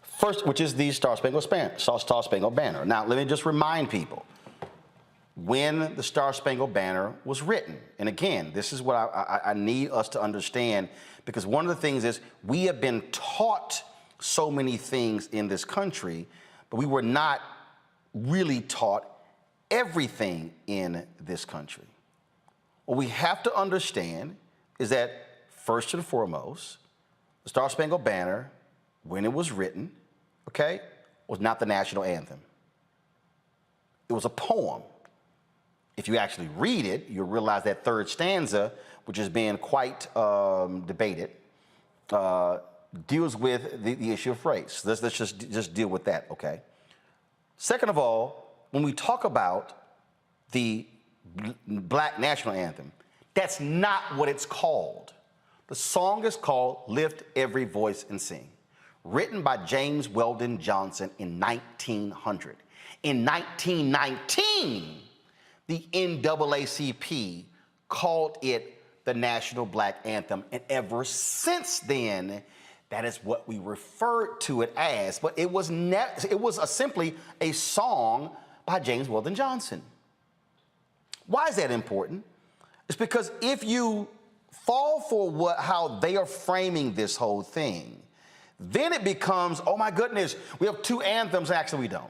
First, which is the Star Spangled Banner. Now, let me just remind people when the Star Spangled Banner was written. And again, this is what I need us to understand, because one of the things is we have been taught so many things in this country, but we were not really taught everything in this country. What we have to understand is that, first and foremost, the Star Spangled Banner, when it was written, okay, was not the national anthem. It was a poem. If you actually read it, you'll realize that third stanza, which has been quite debated, deals with the issue of race. Let's just deal with that, okay? Second of all, when we talk about the Black National Anthem, that's not what it's called. The song is called Lift Every Voice and Sing, written by James Weldon Johnson in 1900. In 1919, the NAACP called it the National Black Anthem, and ever since then, that is what we referred to it as. But it was simply a song by James Weldon Johnson. Why is that important? It's because if you fall for how they are framing this whole thing, then it becomes, oh my goodness, we have two anthems. Actually, we don't.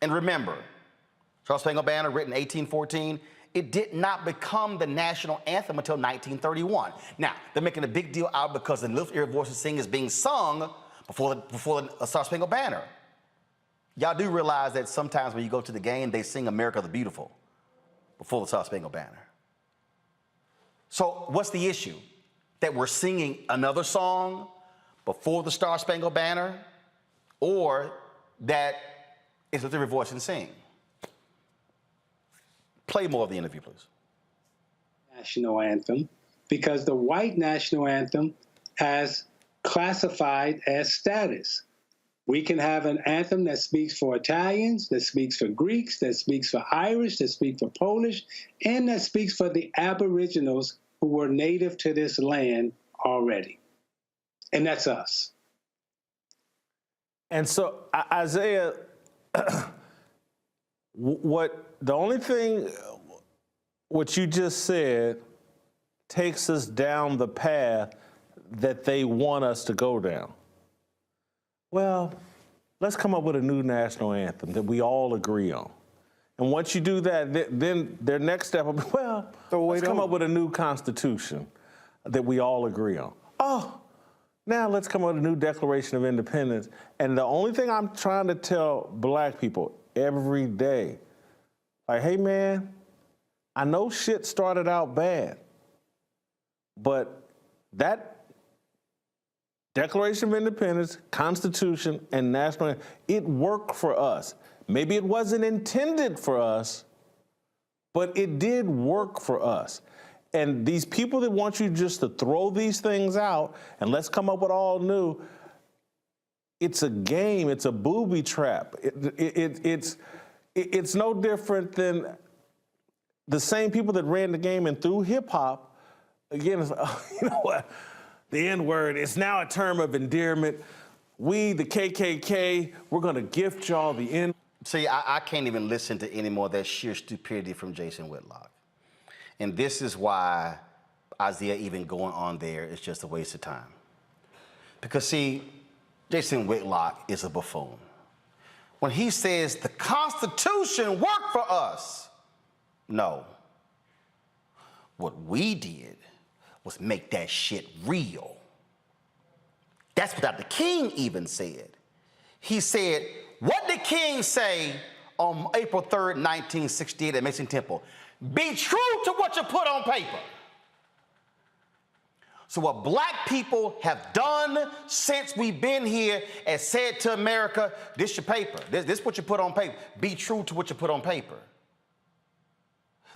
And remember, Star Spangled Banner, written in 1814, it did not become the national anthem until 1931. Now, they're making a big deal out because the Lift Every Voice and Sing is being sung before the Star Spangled Banner. Y'all do realize that sometimes when you go to the game, they sing America the Beautiful before the Star Spangled Banner. So what's the issue? That we're singing another song before the Star Spangled Banner, or that it's Lift Every Voice and Sing? Play more of the interview, please. National anthem, because the white national anthem has classified as status. We can have an anthem that speaks for Italians, that speaks for Greeks, that speaks for Irish, that speaks for Polish, and that speaks for the Aboriginals who were native to this land already. And that's us. And so, Isaiah, the only thing what you just said takes us down the path that they want us to go down. Well, let's come up with a new national anthem that we all agree on. And once you do that, then their next step will be, well, let's come up with a new constitution that we all agree on. Oh, now let's come up with a new Declaration of Independence. And the only thing I'm trying to tell black people every day, like, hey man, I know shit started out bad, but that Declaration of Independence, Constitution, and National Anthem, it worked for us. Maybe it wasn't intended for us, but it did work for us. And these people that want you just to throw these things out and let's come up with all new, it's a game, it's a booby trap. It's no different than the same people that ran the game and threw hip hop. Again, it's, you know what? The N-word, it's now a term of endearment. We, the KKK, we're gonna gift y'all the N. See, I can't even listen to any more of that sheer stupidity from Jason Whitlock. And this is why Isaiah even going on there is just a waste of time. Because see, Jason Whitlock is a buffoon. When he says the Constitution worked for us, No. What we did was make that shit real. That's what Dr. King even said. He said, what did King say on April 3rd, 1968 at Mason Temple? Be true to what you put on paper. So what black people have done since we've been here and said to America, this your paper, this what you put on paper. Be true to what you put on paper.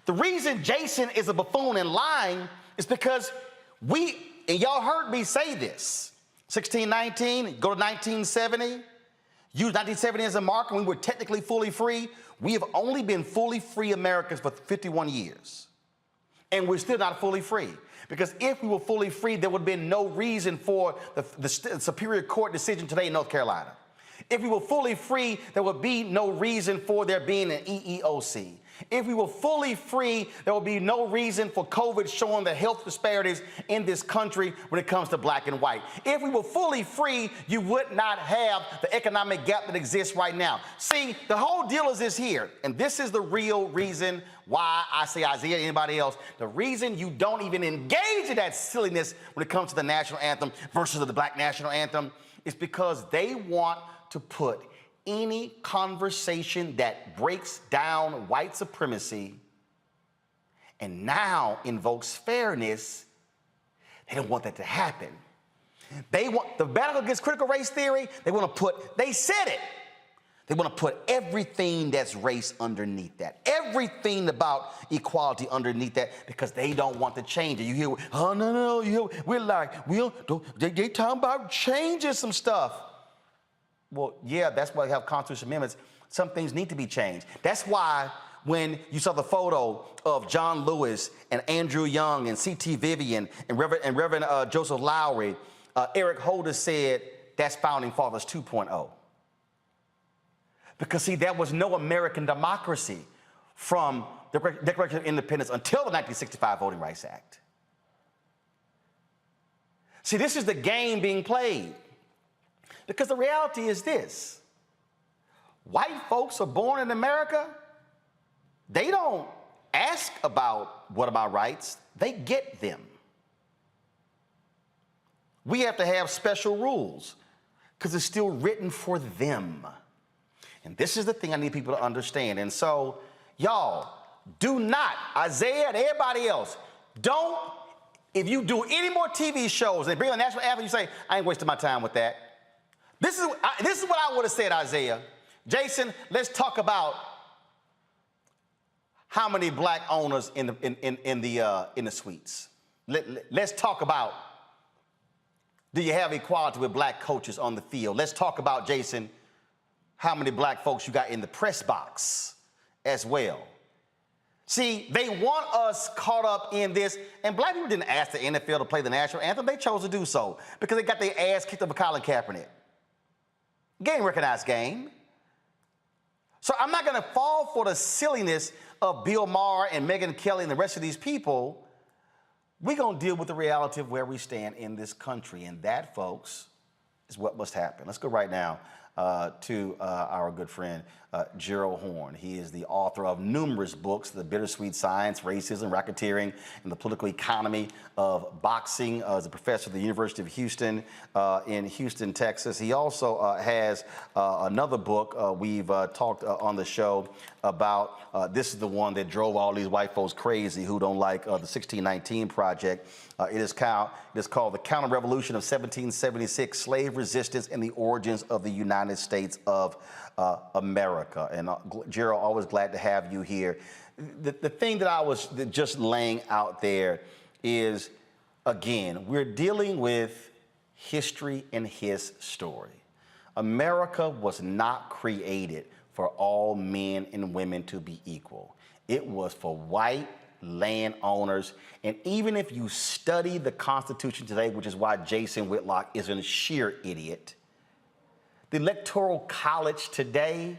The reason Jason is a buffoon and lying is because and y'all heard me say this, 1619, go to 1970, use 1970 as a marker, we were technically fully free. We have only been fully free Americans for 51 years. And we're still not fully free. Because if we were fully free, there would have been no reason for the Superior Court decision today in North Carolina. If we were fully free, there would be no reason for there being an EEOC. If we were fully free, there would be no reason for COVID showing the health disparities in this country when it comes to black and white. If we were fully free, you would not have the economic gap that exists right now. See, the whole deal is this here, and this is the real reason why I say Isaiah, anybody else, the reason you don't even engage in that silliness when it comes to the national anthem versus the Black National Anthem is because they want to put any conversation that breaks down white supremacy and now invokes fairness, they don't want that to happen. They want the battle against critical race theory, they want to put, they said it, they want to put everything that's race underneath that, everything about equality underneath that, because they don't want to change it. You hear, oh, no, you hear, we're like, they talking about changing some stuff. Well, yeah, that's why we have constitutional amendments. Some things need to be changed. That's why when you saw the photo of John Lewis and Andrew Young and C.T. Vivian and Reverend Joseph Lowry, Eric Holder said, that's Founding Fathers 2.0. Because, see, there was no American democracy from the Declaration of Independence until the 1965 Voting Rights Act. See, this is the game being played. Because the reality is this, white folks are born in America, they don't ask about what are my rights, they get them. We have to have special rules because it's still written for them. And this is the thing I need people to understand. And so, y'all, do not, Isaiah and everybody else, don't, if you do any more TV shows and they bring the national anthem, you say, I ain't wasting my time with that. This is what I would have said, Isaiah. Jason, let's talk about how many black owners in the suites. Let's talk about, do you have equality with black coaches on the field? Let's talk about, Jason, how many black folks you got in the press box as well. See, they want us caught up in this, and black people didn't ask the NFL to play the national anthem. They chose to do so because they got their ass kicked up by Colin Kaepernick. Game recognized game. So I'm not going to fall for the silliness of Bill Maher and Megyn Kelly and the rest of these people. We're going to deal with the reality of where we stand in this country. And that, folks, is what must happen. Let's go right now to our good friend, Gerald Horne. He is the author of numerous books, The Bittersweet Science, Racism, Racketeering, and the Political Economy of Boxing. As a professor at the University of Houston in Houston, Texas. He also has another book we've talked on the show about. This is the one that drove all these white folks crazy who don't like the 1619 Project. It is called The Counter-Revolution of 1776, Slave Resistance and the Origins of the United States of America. And Gerald, always glad to have you here. The thing that I was just laying out there is, again, we're dealing with history and his story. America was not created for all men and women to be equal. It was for white landowners. And even if you study the Constitution today, which is why Jason Whitlock is a sheer idiot, the Electoral College today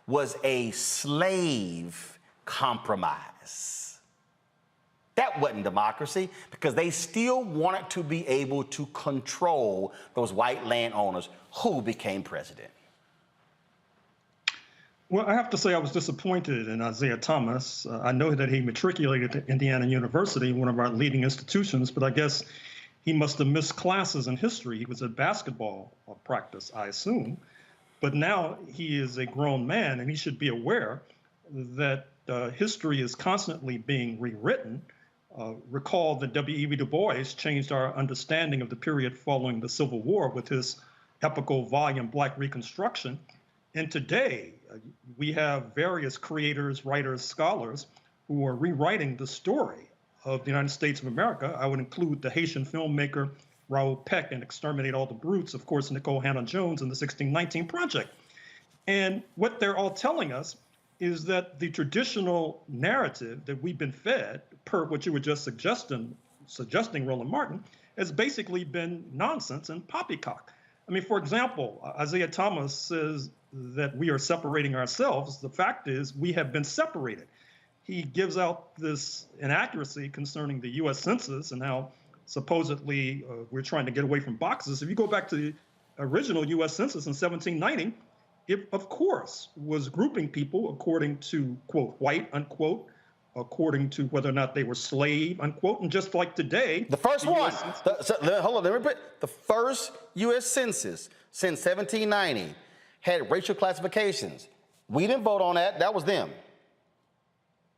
was a slave compromise. That wasn't democracy because they still wanted to be able to control those white landowners who became president. Well, I have to say I was disappointed in Isiah Thomas. I know that he matriculated at Indiana University, one of our leading institutions, but I guess he must have missed classes in history. He was at basketball practice, I assume. But now he is a grown man, and he should be aware that history is constantly being rewritten. Recall that W.E.B. Du Bois changed our understanding of the period following the Civil War with his epical volume, Black Reconstruction. And today, we have various creators, writers, scholars who are rewriting the story of the United States of America. I would include the Haitian filmmaker Raoul Peck in Exterminate All the Brutes, of course, Nicole Hannah-Jones in the 1619 Project. And what they're all telling us is that the traditional narrative that we've been fed, per what you were just suggesting, Roland Martin, has basically been nonsense and poppycock. I mean, for example, Isiah Thomas says that we are separating ourselves. The fact is we have been separated. He gives out this inaccuracy concerning the U.S. Census and how supposedly we're trying to get away from boxes. If you go back to the original U.S. Census in 1790, it, of course, was grouping people according to, quote, white, unquote, according to whether or not they were slave, unquote, and just like today. The first one, hold on, let me repeat. The first U.S. Census since 1790 had racial classifications. We didn't vote on that. That was them.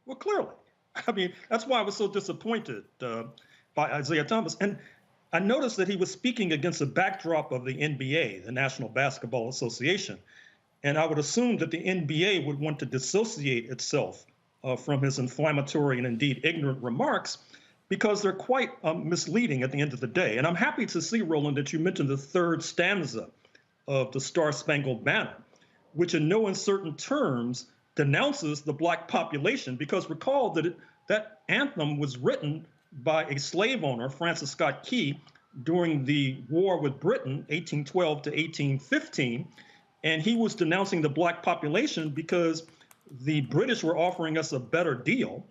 Well, clearly. I mean, that's why I was so disappointed by Isiah Thomas. And I noticed that he was speaking against a backdrop of the NBA, the National Basketball Association. And I would assume that the NBA would want to dissociate itself from his inflammatory and indeed ignorant remarks because they're quite misleading at the end of the day. And I'm happy to see, Roland, that you mentioned the third stanza of the Star-Spangled Banner, which in no uncertain terms denounces the Black population, because recall that that anthem was written by a slave owner, Francis Scott Key, during the war with Britain, 1812 to 1815, and he was denouncing the Black population because the British were offering us a better deal,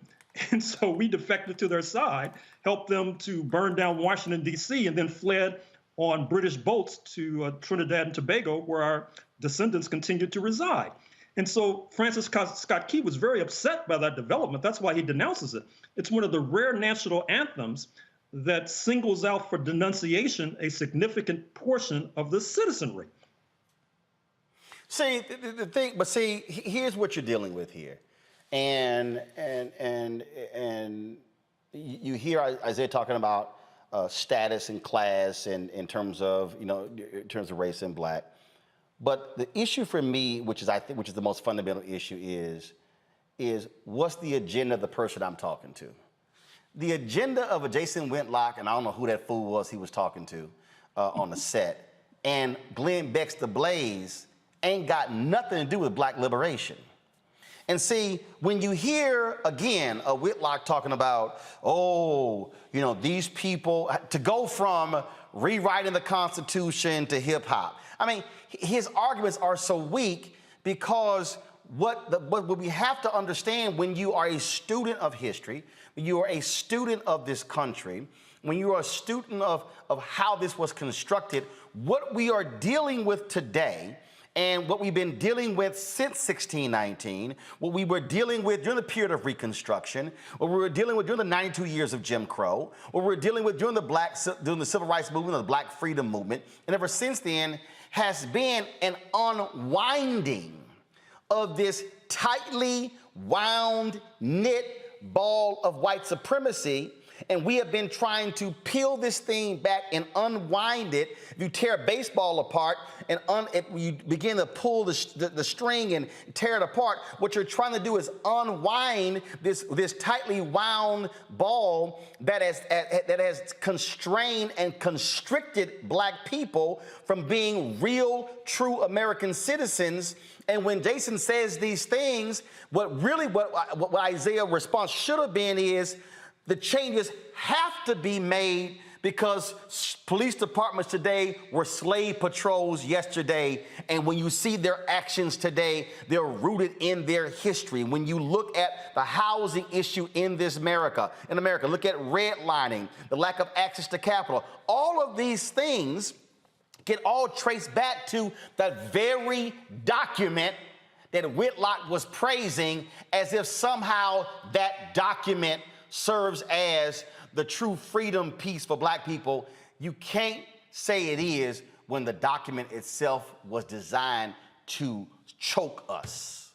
and so we defected to their side, helped them to burn down Washington, D.C., and then fled on British boats to Trinidad and Tobago, where our descendants continued to reside. And so Francis Scott Key was very upset by that development. That's why he denounces it. It's one of the rare national anthems that singles out for denunciation a significant portion of the citizenry. See, the thing, but see, here's what you're dealing with here. And you hear Isiah talking about status and class and in terms of, in terms of race and Black. But the issue for me, which is the most fundamental issue, is what's the agenda of the person I'm talking to? The agenda of a Jason Whitlock, and I don't know who that fool was he was talking to on the set, and Glenn Beck's The Blaze ain't got nothing to do with Black liberation. And see, when you hear, again, a Whitlock talking about, these people, to go from rewriting the Constitution to hip hop, I mean, his arguments are so weak because what we have to understand when you are a student of history, when you are a student of this country, when you are a student of how this was constructed, what we are dealing with today and what we've been dealing with since 1619, what we were dealing with during the period of Reconstruction, what we were dealing with during the 92 years of Jim Crow, what we were dealing with during the Civil Rights Movement, the Black Freedom Movement, and ever since then has been an unwinding of this tightly wound, knit ball of white supremacy. And we have been trying to peel this thing back and unwind it. If you tear a baseball apart and you begin to pull the string and tear it apart, what you're trying to do is unwind this tightly wound ball that has constrained and constricted Black people from being real, true American citizens. And when Jason says these things, what Isiah's response should have been is, the changes have to be made because police departments today were slave patrols yesterday. And when you see their actions today, they're rooted in their history. When you look at the housing issue in America, look at redlining, the lack of access to capital, all of these things get all traced back to that very document that Whitlock was praising as if somehow that document serves as the true freedom piece for black people. You can't say it is when the document itself was designed to choke us.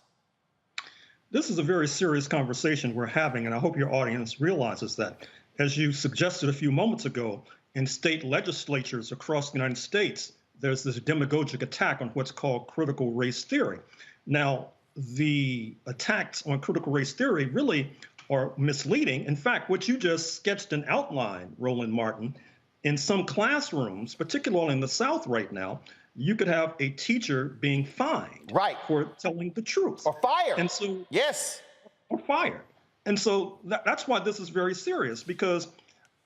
This is a very serious conversation we're having, and I hope your audience realizes that. As you suggested a few moments ago, in state legislatures across the United States, there's this demagogic attack on what's called critical race theory. Now, the attacks on critical race theory really are misleading. In fact, what you just sketched an outline, Roland Martin, in some classrooms, particularly in the South right now, you could have a teacher being fined for telling the truth. Or fired. And so, yes. Or fired. And so that's why this is very serious, because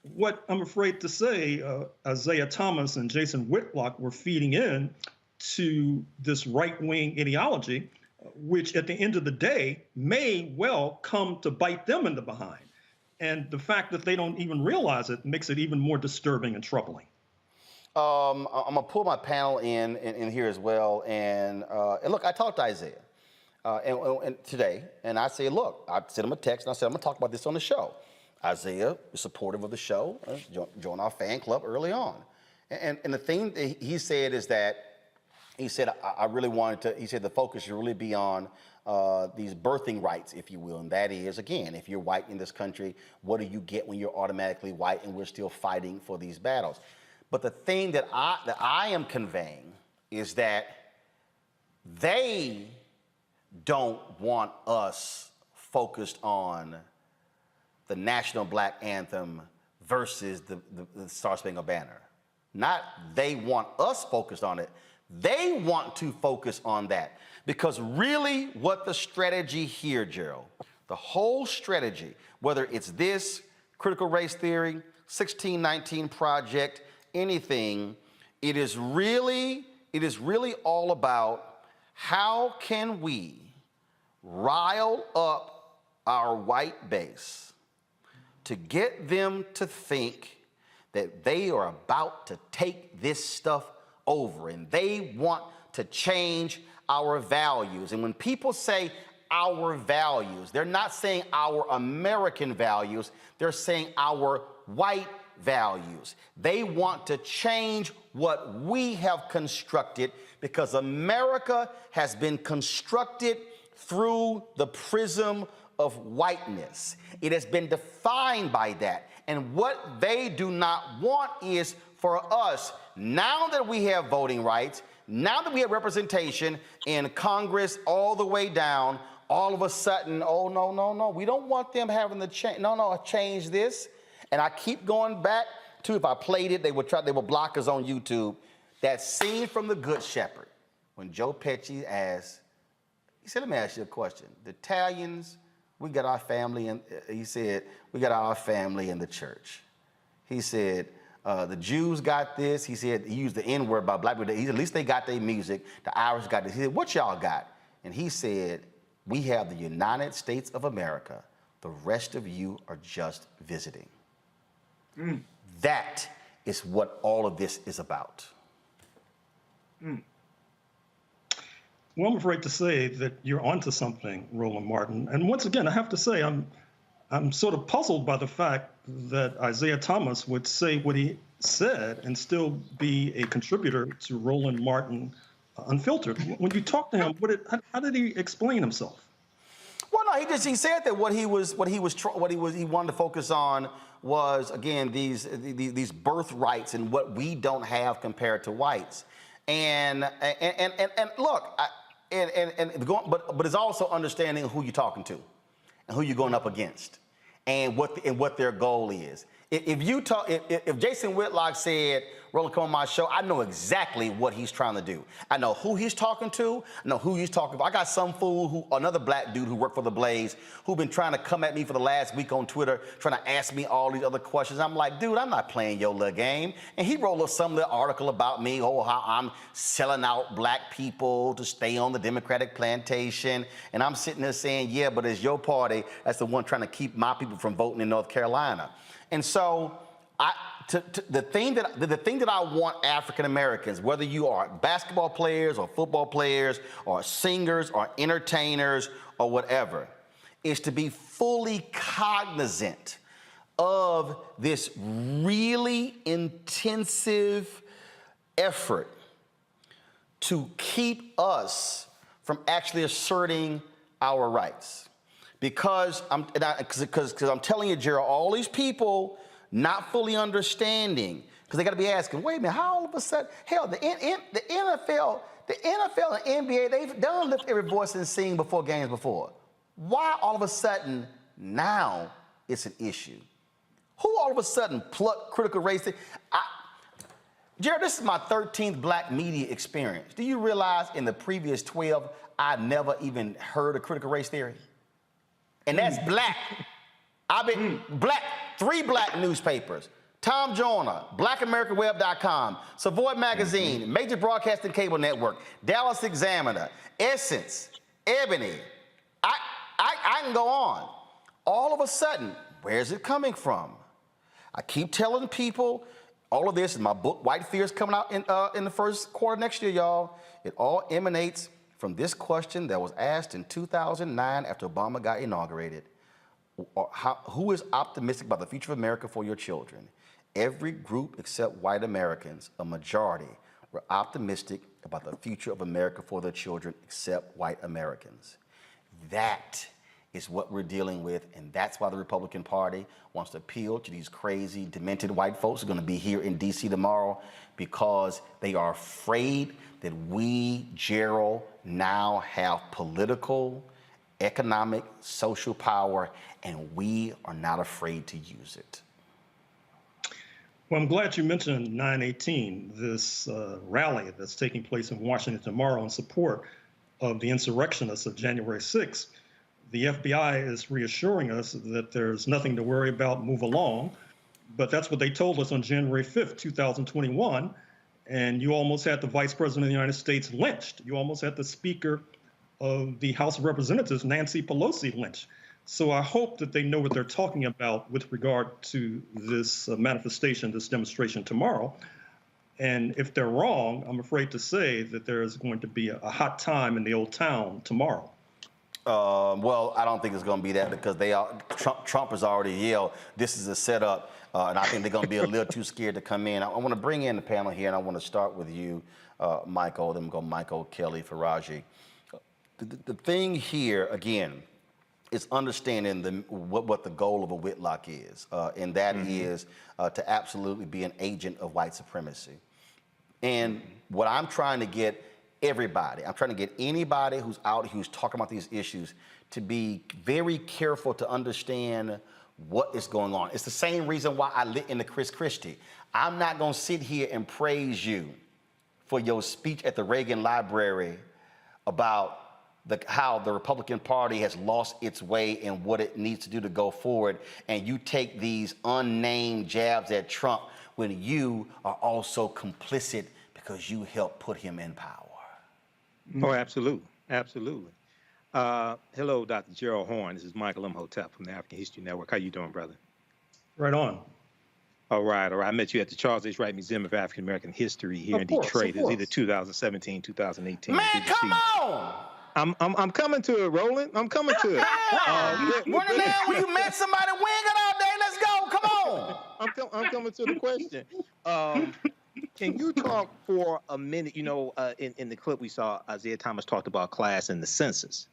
what I'm afraid to say, Isiah Thomas and Jason Whitlock were feeding in to this right-wing ideology, which at the end of the day may well come to bite them in the behind. And the fact that they don't even realize it makes it even more disturbing and troubling. I'm gonna pull my panel in here as well, and look, I talked to Isiah and today, and I said, look, I sent him a text, and I said, I'm gonna talk about this on the show. Isiah is supportive of the show, joined our fan club early on, and the thing that he said is that he said I really wanted to. He said the focus should really be on these birthing rights, if you will, and that is, again, if you're white in this country, what do you get when you're automatically white, and we're still fighting for these battles? But the thing that I am conveying is that they don't want us focused on the National Black Anthem versus the Star Spangled Banner. Not they want us focused on it. They want to focus on that. Because really what the strategy here, Gerald, the whole strategy, whether it's this critical race theory, 1619 Project, anything, it is really all about how can we rile up our white base to get them to think that they are about to take this stuff over and they want to change our values. And when people say our values, they're not saying our American values, they're saying our white values. They want to change what we have constructed because America has been constructed through the prism of whiteness. It has been defined by that. And what they do not want is for us, now that we have voting rights, now that we have representation in Congress all the way down, all of a sudden, oh, no, we don't want them having to change. No, change this. And I keep going back to, if I played it, they would block us on YouTube. That scene from The Good Shepherd, when Joe Pesci asked, he said, let me ask you a question. The Italians, we got our family, and he said, we got our family in the church. He said, the Jews got this. He said, he used the N-word about black people. He said, at least they got their music. The Irish got this. He said, what y'all got? And he said, we have the United States of America. The rest of you are just visiting. Mm. That is what all of this is about. Mm. Well, I'm afraid to say that you're onto something, Roland Martin. And once again, I have to say, I'm sort of puzzled by the fact that Isiah Thomas would say what he said and still be a contributor to Roland Martin Unfiltered. When you talk to him, how did he explain himself? Well, no, he said that what he wanted to focus on was, again, these birthrights and what we don't have compared to whites. And look, but it's also understanding who you're talking to and who you're going up against and what their goal is. If Jason Whitlock said, Roland, come on my show, I know exactly what he's trying to do. I know who he's talking to. I know who he's talking about. I got some fool, another black dude who worked for the Blaze, who been trying to come at me for the last week on Twitter, trying to ask me all these other questions. I'm like, dude, I'm not playing your little game. And he wrote up some little article about me, how I'm selling out black people to stay on the Democratic plantation. And I'm sitting there saying, yeah, but it's your party that's the one trying to keep my people from voting in North Carolina. And so The thing that I want African Americans, whether you are basketball players or football players or singers or entertainers or whatever, is to be fully cognizant of this really intensive effort to keep us from actually asserting our rights. Because I'm telling you, Gerald, all these people not fully understanding, because they got to be asking, wait a minute, how all of a sudden, hell, the NFL and NBA, they've done lift every voice and sing before games before. Why all of a sudden now it's an issue? Who all of a sudden plucked critical race theory? Jared, this is my 13th black media experience. Do you realize in the previous 12, I never even heard of critical race theory? And that's black. I've been black, 3 black newspapers. Tom Joyner, BlackAmericanWeb.com, Savoy Magazine, Major Broadcasting Cable Network, Dallas Examiner, Essence, Ebony. I can go on. All of a sudden, where's it coming from? I keep telling people, all of this is my book, White Fears, coming out in the first quarter next year, y'all. It all emanates from this question that was asked in 2009 after Obama got inaugurated. Who is optimistic about the future of America for your children? Every group except white Americans, a majority, were optimistic about the future of America for their children except white Americans. That is what we're dealing with, and that's why the Republican Party wants to appeal to these crazy, demented white folks who are going to be here in D.C. tomorrow, because they are afraid that we, Gerald, now have political, economic, social power, and we are not afraid to use it. Well, I'm glad you mentioned 9/18, this rally that's taking place in Washington tomorrow in support of the insurrectionists of January 6th. The FBI is reassuring us that there's nothing to worry about, move along. But that's what they told us on January 5th, 2021. And you almost had the Vice President of the United States lynched. You almost had the Speaker of the House of Representatives, Nancy Pelosi, lynched. So I hope that they know what they're talking about with regard to this manifestation, this demonstration tomorrow. And if they're wrong, I'm afraid to say that there is going to be a hot time in the old town tomorrow. Well, I don't think it's going to be that, because Trump has already yelled, this is a setup, and I think they're going to be a little too scared to come in. I want to bring in the panel here, and I want to start with you, Michael. Then we'll go Michael, Kelly, Faraji. The thing here, again, is understanding what the goal of a Whitlock is, and that is to absolutely be an agent of white supremacy. And what I'm trying to get everybody, I'm trying to get anybody who's out, who's talking about these issues, to be very careful to understand what is going on. It's the same reason why I lit into Chris Christie. I'm not going to sit here and praise you for your speech at the Reagan Library about how the Republican Party has lost its way and what it needs to do to go forward, and you take these unnamed jabs at Trump when you are also complicit because you helped put him in power. Oh, absolutely. Absolutely. Hello, Dr. Gerald Horn. This is Michael Imhotep from the African History Network. How you doing, brother? Right on. All right. I met you at the Charles H. Wright Museum of African American History here in Detroit. It was either 2017, 2018. Man, come on! I'm coming to it, Roland. I'm coming to it. When you met somebody winging all day, let's go. Come on. I'm coming to the question. Can you talk for a minute? You know, in the clip we saw, Isiah Thomas talked about class and the census.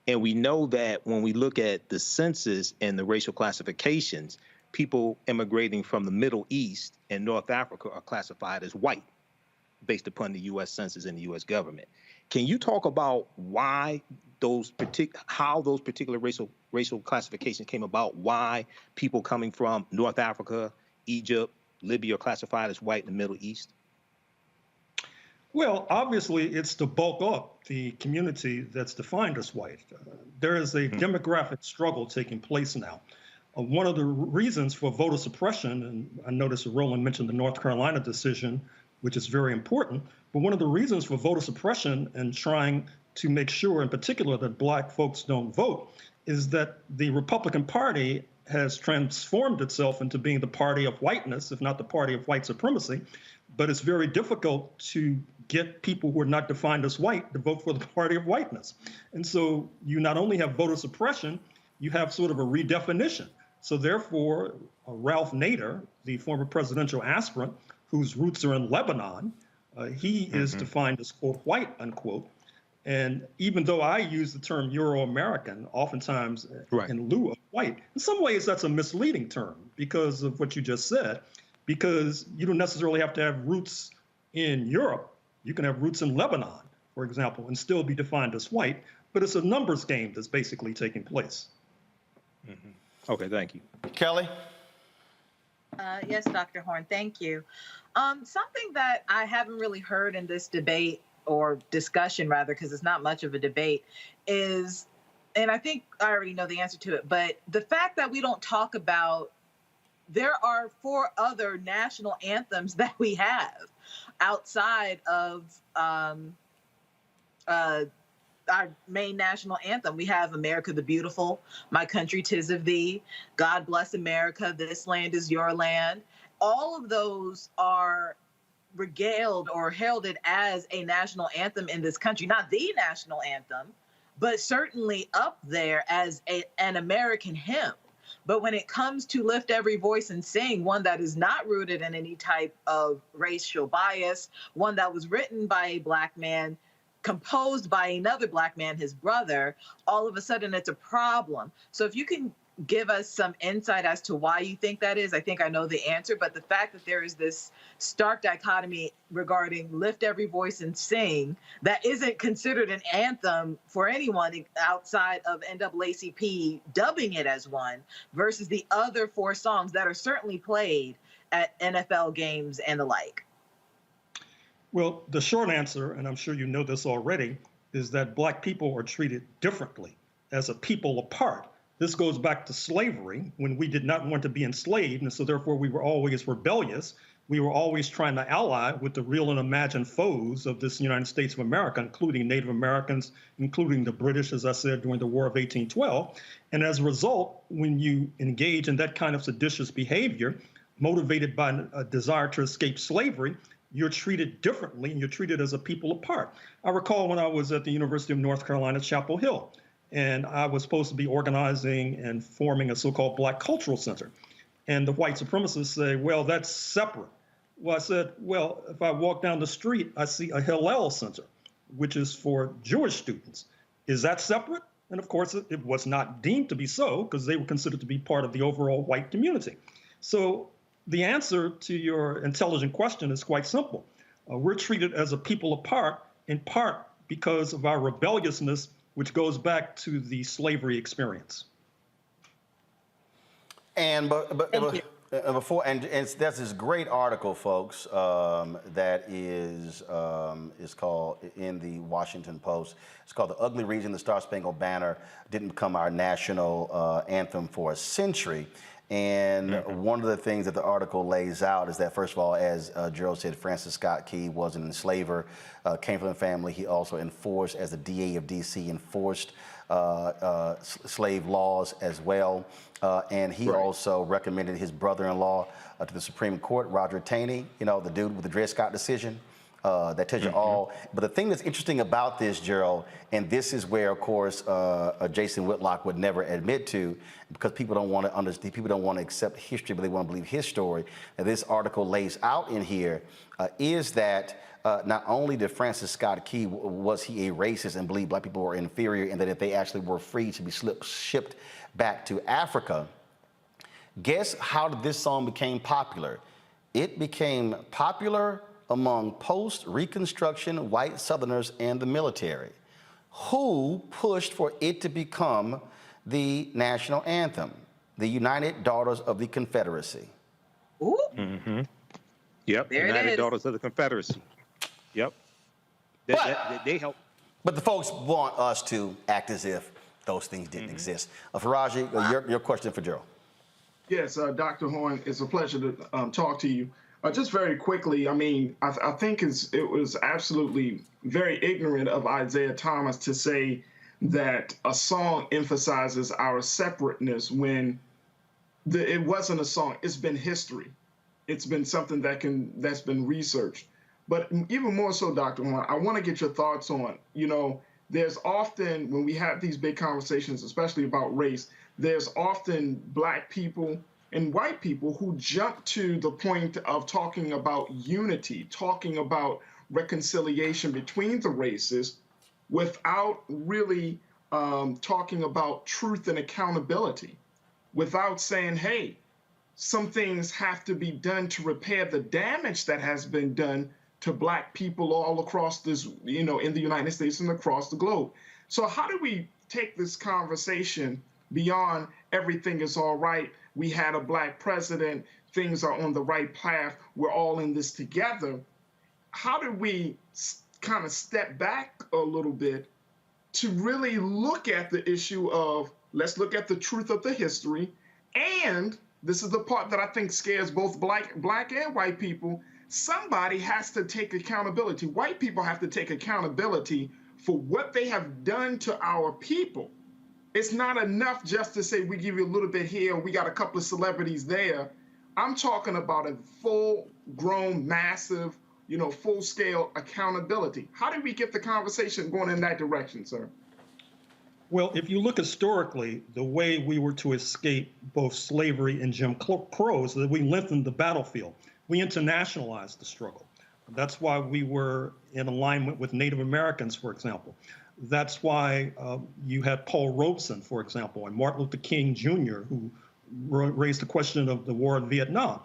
And we know that when we look at the census and the racial classifications, people immigrating from the Middle East and North Africa are classified as white based upon the U.S. Census and the U.S. government. Can you talk about why how those particular racial classifications came about? Why people coming from North Africa, Egypt, Libya are classified as white in the Middle East? Well, obviously, it's to bulk up the community that's defined as white. There is a demographic struggle taking place now. One of the reasons for voter suppression, and I noticed Roland mentioned the North Carolina decision, which is very important, but one of the reasons for voter suppression and trying to make sure in particular that black folks don't vote is that the Republican Party has transformed itself into being the party of whiteness, if not the party of white supremacy. But it's very difficult to get people who are not defined as white to vote for the party of whiteness. And so you not only have voter suppression, you have sort of a redefinition. So therefore, Ralph Nader, the former presidential aspirant, whose roots are in Lebanon, he is defined as, quote, white, unquote. And even though I use the term Euro-American, oftentimes in lieu of white, in some ways that's a misleading term because of what you just said, because you don't necessarily have to have roots in Europe. You can have roots in Lebanon, for example, and still be defined as white, but it's a numbers game that's basically taking place. Okay, thank you. Kelly? Yes, Dr. Horn, thank you. Something that I haven't really heard in this debate or discussion, rather, because it's not much of a debate, is, and I think I already know the answer to it, but the fact that we don't talk about, there are 4 other national anthems that we have outside of our main national anthem. We have America the Beautiful, My Country 'Tis of Thee, God Bless America, This Land is Your Land. All of those are regaled or heralded as a national anthem in this country. Not the national anthem, but certainly up there as an American hymn. But when it comes to Lift Every Voice and Sing, one that is not rooted in any type of racial bias, one that was written by a Black man, composed by another Black man, his brother, all of a sudden it's a problem. So if you can give us some insight as to why you think that is, I think I know the answer, but the fact that there is this stark dichotomy regarding Lift Every Voice and Sing that isn't considered an anthem for anyone outside of NAACP dubbing it as one, versus the other 4 songs that are certainly played at NFL games and the like. Well, the short answer, and I'm sure you know this already, is that Black people are treated differently as a people apart. This goes back to slavery, when we did not want to be enslaved, and so therefore we were always rebellious. We were always trying to ally with the real and imagined foes of this United States of America, including Native Americans, including the British, as I said, during the War of 1812. And as a result, when you engage in that kind of seditious behavior, motivated by a desire to escape slavery, you're treated differently and you're treated as a people apart. I recall when I was at the University of North Carolina, Chapel Hill, and I was supposed to be organizing and forming a so-called Black Cultural Center. And the white supremacists say, well, that's separate. Well, I said, well, if I walk down the street, I see a Hillel Center, which is for Jewish students. Is that separate? And of course, it was not deemed to be so because they were considered to be part of the overall white community. So the answer to your intelligent question is quite simple. We're treated as a people apart, in part because of our rebelliousness, which goes back to the slavery experience. And before, and there's this great article, folks, that is called in the Washington Post. It's called "The Ugly Reason the Star Spangled Banner Didn't Become Our National Anthem for a Century." And one of the things that the article lays out is that, first of all, as Gerald said, Francis Scott Key was an enslaver, came from a family. He also enforced, as the DA of D.C., enforced slave laws as well. And he also recommended his brother-in-law to the Supreme Court, Roger Taney, you know, the dude with the Dred Scott decision. That tells you all. But the thing that's interesting about this, Gerald, and this is where, of course, Jason Whitlock would never admit to, because people don't want to understand, people don't want to accept history, but they want to believe his story. And this article lays out in here is that not only did Francis Scott Key, was he a racist and believed Black people were inferior, and that if they actually were free to be shipped back to Africa, guess how this song became popular? It became popular among post-Reconstruction white Southerners and the military, who pushed for it to become the national anthem, the United Daughters of the Confederacy. Ooh. Yep, There it United is. Daughters of the Confederacy. Yep. They help. But the folks want us to act as if those things didn't exist. Faraji, your question for Gerald. Yes, Dr. Horn, it's a pleasure to talk to you. Just very quickly, I mean, I think it was absolutely very ignorant of Isiah Thomas to say that a song emphasizes our separateness when it wasn't a song. It's been history. It's been something that's been researched. But even more so, Dr. Juan, I want to get your thoughts on, there's often, when we have these big conversations, especially about race, there's often Black people and white people who jump to the point of talking about unity, talking about reconciliation between the races without really talking about truth and accountability, without saying, hey, some things have to be done to repair the damage that has been done to Black people all across this, in the United States and across the globe. So how do we take this conversation beyond everything is all right, we had a Black president, things are on the right path, we're all in this together? How do we kind of step back a little bit to really look at the issue of, let's look at the truth of the history, and this is the part that I think scares both black and white people, somebody has to take accountability. White people have to take accountability for what they have done to our people. It's not enough just to say we give you a little bit here, we got a couple of celebrities there. I'm talking about a full-grown, massive, full-scale accountability. How do we get the conversation going in that direction, sir? Well, if you look historically, the way we were to escape both slavery and Jim Crow is that we lengthened the battlefield. We internationalized the struggle. That's why we were in alignment with Native Americans, for example. That's why you had Paul Robeson, for example, and Martin Luther King Jr., who raised the question of the war in Vietnam.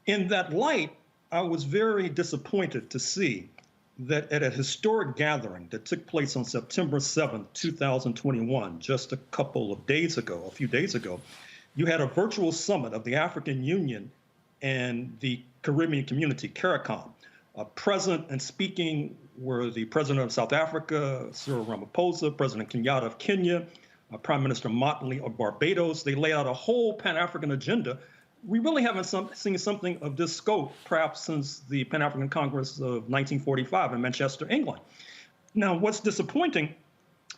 In that light, I was very disappointed to see that at a historic gathering that took place on September 7th, 2021, just a few days ago, you had a virtual summit of the African Union and the Caribbean community, CARICOM. Present and speaking were the President of South Africa, Cyril Ramaphosa, President Kenyatta of Kenya, Prime Minister Motley of Barbados. They laid out a whole Pan-African agenda. We really haven't seen something of this scope, perhaps since the Pan-African Congress of 1945 in Manchester, England. Now, what's disappointing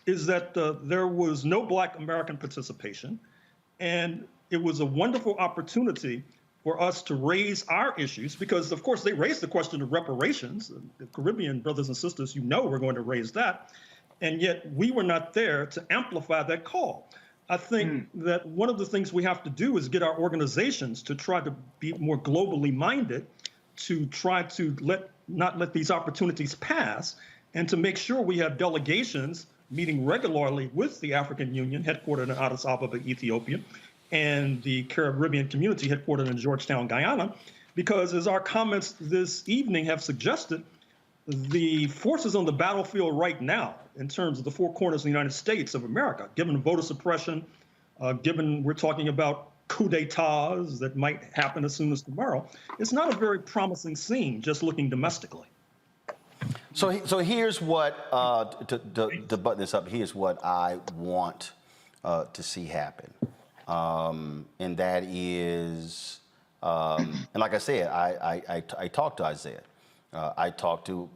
is that there was no Black American participation, and it was a wonderful opportunity for us to raise our issues, because, of course, they raised the question of reparations. The Caribbean brothers and sisters, we're going to raise that, and yet we were not there to amplify that call. I think that one of the things we have to do is get our organizations to try to be more globally minded, to try to not let these opportunities pass, and to make sure we have delegations meeting regularly with the African Union, headquartered in Addis Ababa, Ethiopia, and the Caribbean community, headquartered in Georgetown, Guyana, because as our comments this evening have suggested, the forces on the battlefield right now, in terms of the four corners of the United States of America, given voter suppression, given we're talking about coup d'etats that might happen as soon as tomorrow, it's not a very promising scene just looking domestically. So here's what, to button this up, here's what I want to see happen. And that is, and like I said, I talked to Isiah. I talked to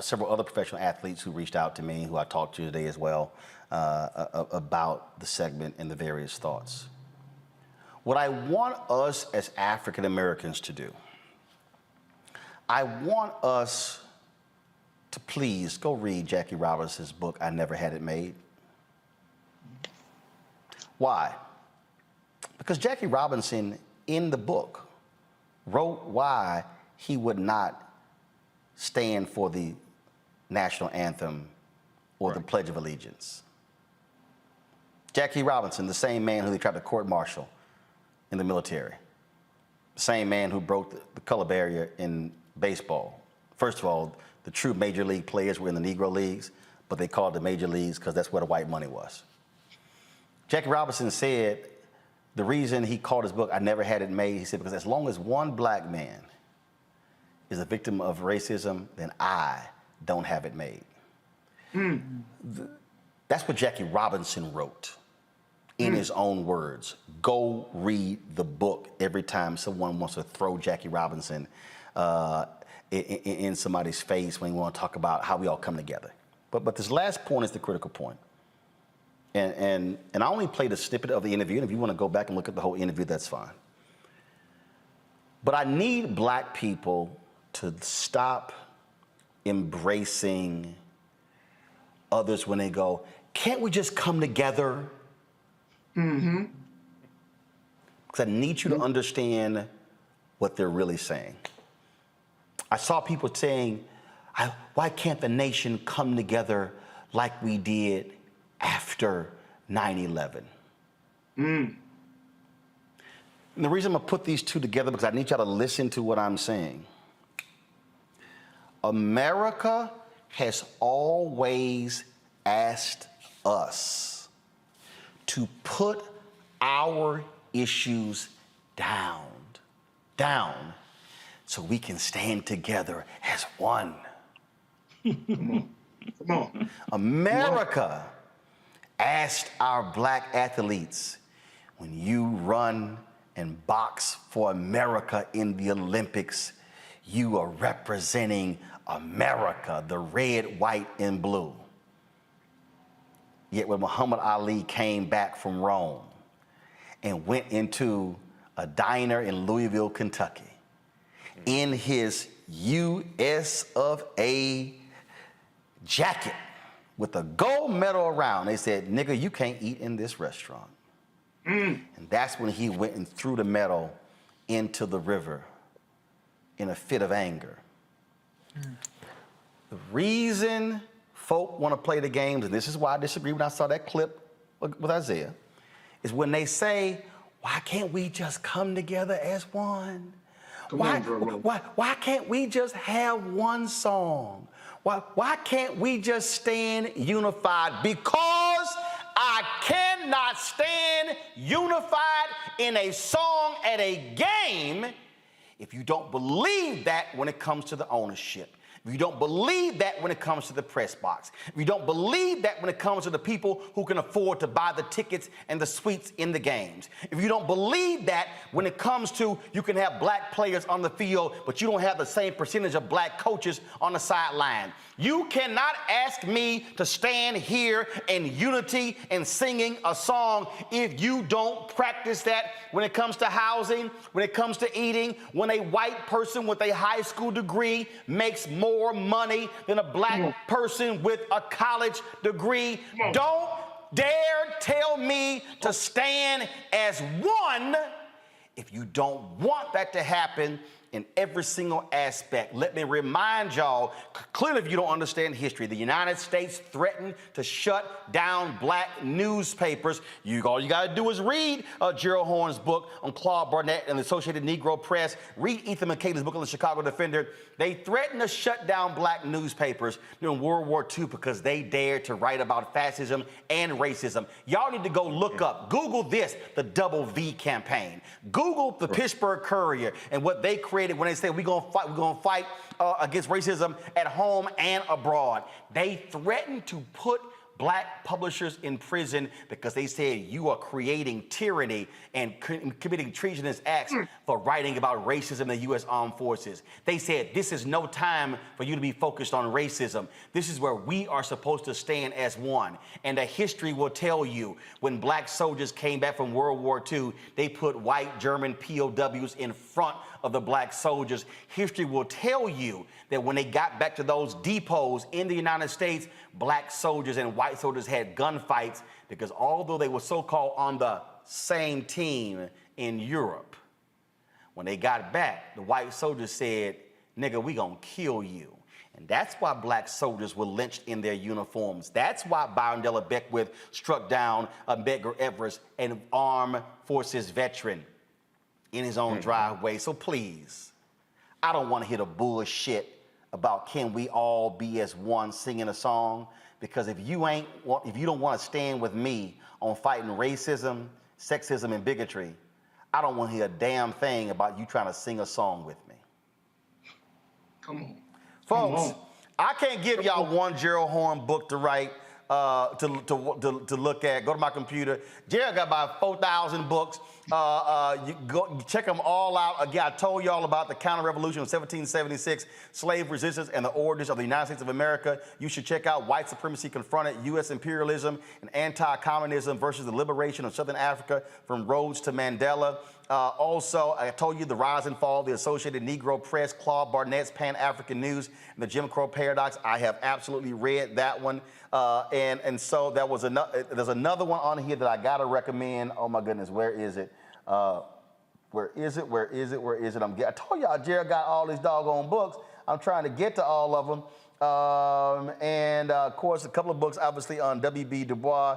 several other professional athletes who reached out to me, who I talked to today as well, about the segment and the various thoughts. What I want us as African Americans to do, I want us to please go read Jackie Robinson's book, I Never Had It Made. Why? Because Jackie Robinson, in the book, wrote why he would not stand for the national anthem or the Pledge of Allegiance. Jackie Robinson, the same man who they tried to court-martial in the military, the same man who broke the color barrier in baseball. First of all, the true major league players were in the Negro leagues, but they called the major leagues because that's where the white money was. Jackie Robinson said the reason he called his book I Never Had It Made, he said, because as long as one Black man is a victim of racism, then I don't have it made. That's what Jackie Robinson wrote in his own words. Go read the book every time someone wants to throw Jackie Robinson in somebody's face when we want to talk about how we all come together. But this last point is the critical point. And I only played a snippet of the interview, and if you want to go back and look at the whole interview, that's fine. But I need black people to stop embracing others when they go, can't we just come together? Mm-hmm. Because I need you to understand what they're really saying. I saw people saying, why can't the nation come together like we did after 9/11? Mm. And the reason I'm gonna put these two together, because I need y'all to listen to what I'm saying. America has always asked us to put our issues down, so we can stand together as one. Come on. America asked our black athletes, when you run and box for America in the Olympics, you are representing America, the red, white, and blue. Yet when Muhammad Ali came back from Rome and went into a diner in Louisville, Kentucky, in his US of A jacket with a gold medal around, they said, nigga, you can't eat in this restaurant. And that's when he went and threw the medal into the river in a fit of anger. The reason folk want to play the games, and this is why I disagree when I saw that clip with Isiah, is when they say, why can't we just come together as one? Why can't we just have one song? Why can't we just stand unified? Because I cannot stand unified in a song at a game if you don't believe that when it comes to the ownership. If you don't believe that when it comes to the press box, if you don't believe that when it comes to the people who can afford to buy the tickets and the suites in the games, if you don't believe that when it comes to you can have black players on the field, but you don't have the same percentage of black coaches on the sideline, you cannot ask me to stand here in unity and singing a song if you don't practice that when it comes to housing, when it comes to eating, when a white person with a high school degree makes more money than a black person with a college degree. Don't dare tell me to stand as one if you don't want that to happen in every single aspect. Let me remind y'all, clearly if you don't understand history, the United States threatened to shut down black newspapers. All you gotta do is read Gerald Horne's book on Claude Barnett and the Associated Negro Press. Read Ethan McCaley's book on the Chicago Defender. They threatened to shut down black newspapers during World War II because they dared to write about fascism and racism. Y'all need to go look up, Google this, the Double V campaign. Google the Pittsburgh Courier and what they created when they said we're gonna fight against racism at home and abroad. They threatened to put black publishers in prison because they said you are creating tyranny and committing treasonous acts for writing about racism in the U.S. Armed Forces. They said this is no time for you to be focused on racism. This is where we are supposed to stand as one. And the history will tell you when black soldiers came back from World War II, they put white German POWs in front of the black soldiers. History will tell you that when they got back to those depots in the United States, black soldiers and white soldiers had gunfights because although they were so-called on the same team in Europe, when they got back, the white soldiers said, nigga, we gonna kill you. And that's why black soldiers were lynched in their uniforms. That's why Byron Della Beckwith struck down Medgar Evers, an armed forces veteran, in his own driveway. So please, I don't want to hear the bullshit about can we all be as one singing a song, because if you don't want to stand with me on fighting racism, sexism, and bigotry, I don't want to hear a damn thing about you trying to sing a song with me. Come on. Folks, I can't give y'all one Gerald Horne book to write. to look at. Go to my computer. Jared got about 4,000 books. You check them all out. Again, I told you all about the counter-revolution of 1776, slave resistance, and the origins of the United States of America. You should check out White Supremacy Confronted, U.S. Imperialism and Anti-Communism versus the Liberation of Southern Africa from Rhodes to Mandela. Also, I told you The Rise and Fall of the Associated Negro Press, Claude Barnett's Pan-African News, and the Jim Crow Paradox. I have absolutely read that one. And so there was there's another one on here that I got to recommend. Oh, my goodness, where is it? Where is it? I told y'all Jared got all these doggone books. I'm trying to get to all of them. And, of course, a couple of books, obviously, on W.B. Du Bois.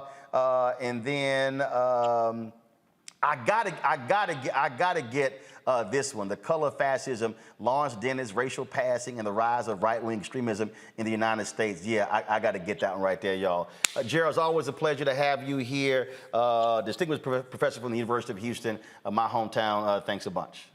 And then I gotta get this one, The Color of Fascism, Lawrence Dennis, Racial Passing, and the Rise of Right-Wing Extremism in the United States. Yeah, I got to get that one right there, y'all. Gerald, it's always a pleasure to have you here. Distinguished professor from the University of Houston, my hometown. Thanks a bunch.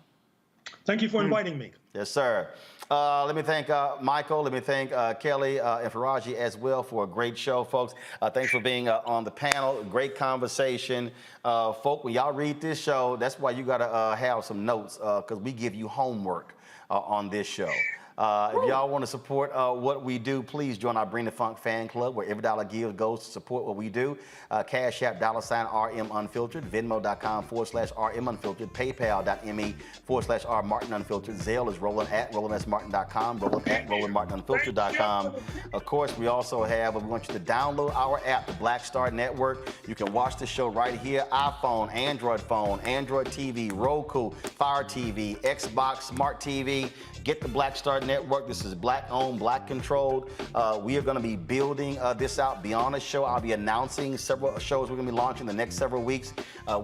Thank you for inviting me. Yes, sir. Let me thank Michael. Let me thank Kelly and Faraji as well for a great show, folks. Thanks for being on the panel. Great conversation. Folk, when y'all read this show, that's why you got to have some notes because we give you homework on this show. If y'all want to support what we do, please join our Bring the Funk fan club, where every dollar gives goes to support what we do. Cash App, $RM Unfiltered, Venmo.com/RM Unfiltered, PayPal.me/R Martin Unfiltered. Zelle is Roland at RolandSMartin.com, Roland at RolandMartinUnfiltered.com. Of course, we also have, we want you to download our app, the Black Star Network. You can watch the show right here, iPhone, Android TV, Roku, Fire TV, Xbox, Smart TV. Get the Black Star Network. This is Black owned, Black controlled. We are going to be building this out beyond the show. I'll be announcing several shows we're going to be launching the next several weeks.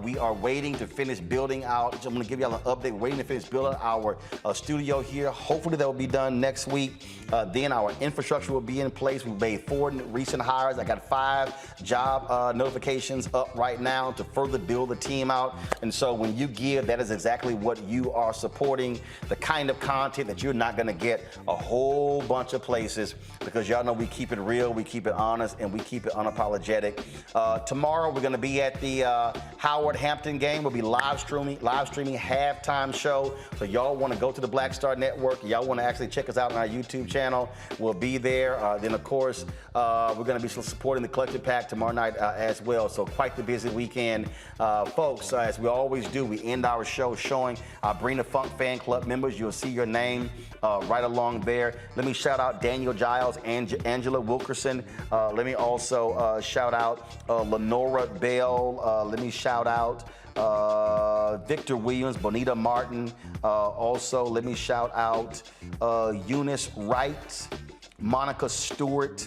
We are waiting to finish building out. I'm going to give y'all an update. We're waiting to finish building our studio here. Hopefully that will be done next week. Then our infrastructure will be in place. We've made 4 recent hires. I got 5 job notifications up right now to further build the team out. And so when you give, that is exactly what you are supporting, the kind of content that you're not going to get a whole bunch of places, because y'all know we keep it real, we keep it honest, and we keep it unapologetic. Tomorrow we're going to be at the Howard Hampton game. We'll be live streaming halftime show. So y'all want to go to the Black Star Network, y'all want to actually check us out on our YouTube channel, we'll be there. Then of course we're going to be supporting the Collective Pack tomorrow night as well. So quite the busy weekend, folks. As we always do, we end our show showing our Bring the Funk fan club members. You'll see your name right along there. Let me shout out Daniel Giles, Angela Wilkerson. Let me also shout out Lenora Bell. Let me shout out Victor Williams, Bonita Martin. Also, let me shout out Eunice Wright, Monica Stewart,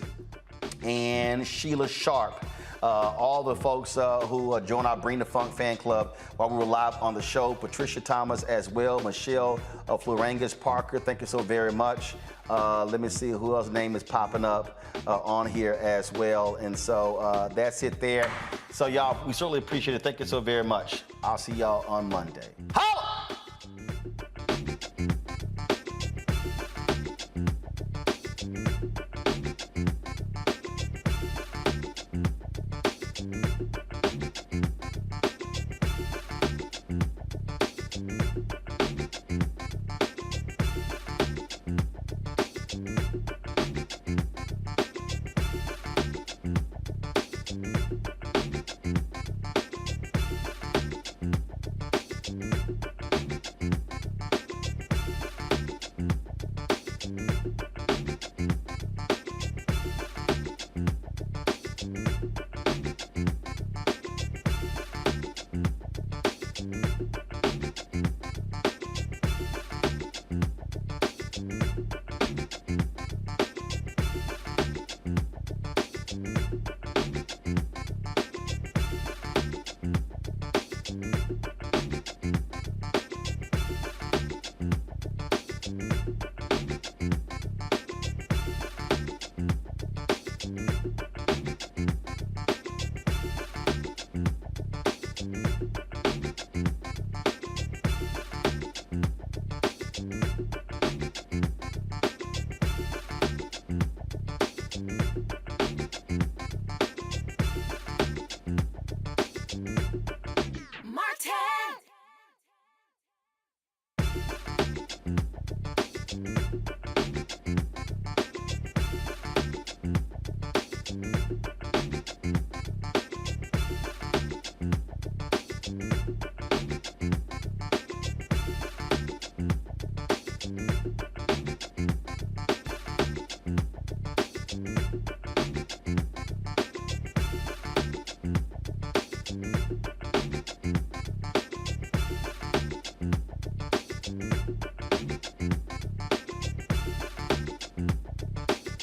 and Sheila Sharp. All the folks who joined our Bring the Funk fan club while we were live on the show. Patricia Thomas as well, Michelle Florangus Parker, thank you so very much. Let me see who else's name is popping up on here as well. And so that's it there. So y'all, we certainly appreciate it. Thank you so very much. I'll see y'all on Monday. Holla!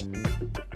right.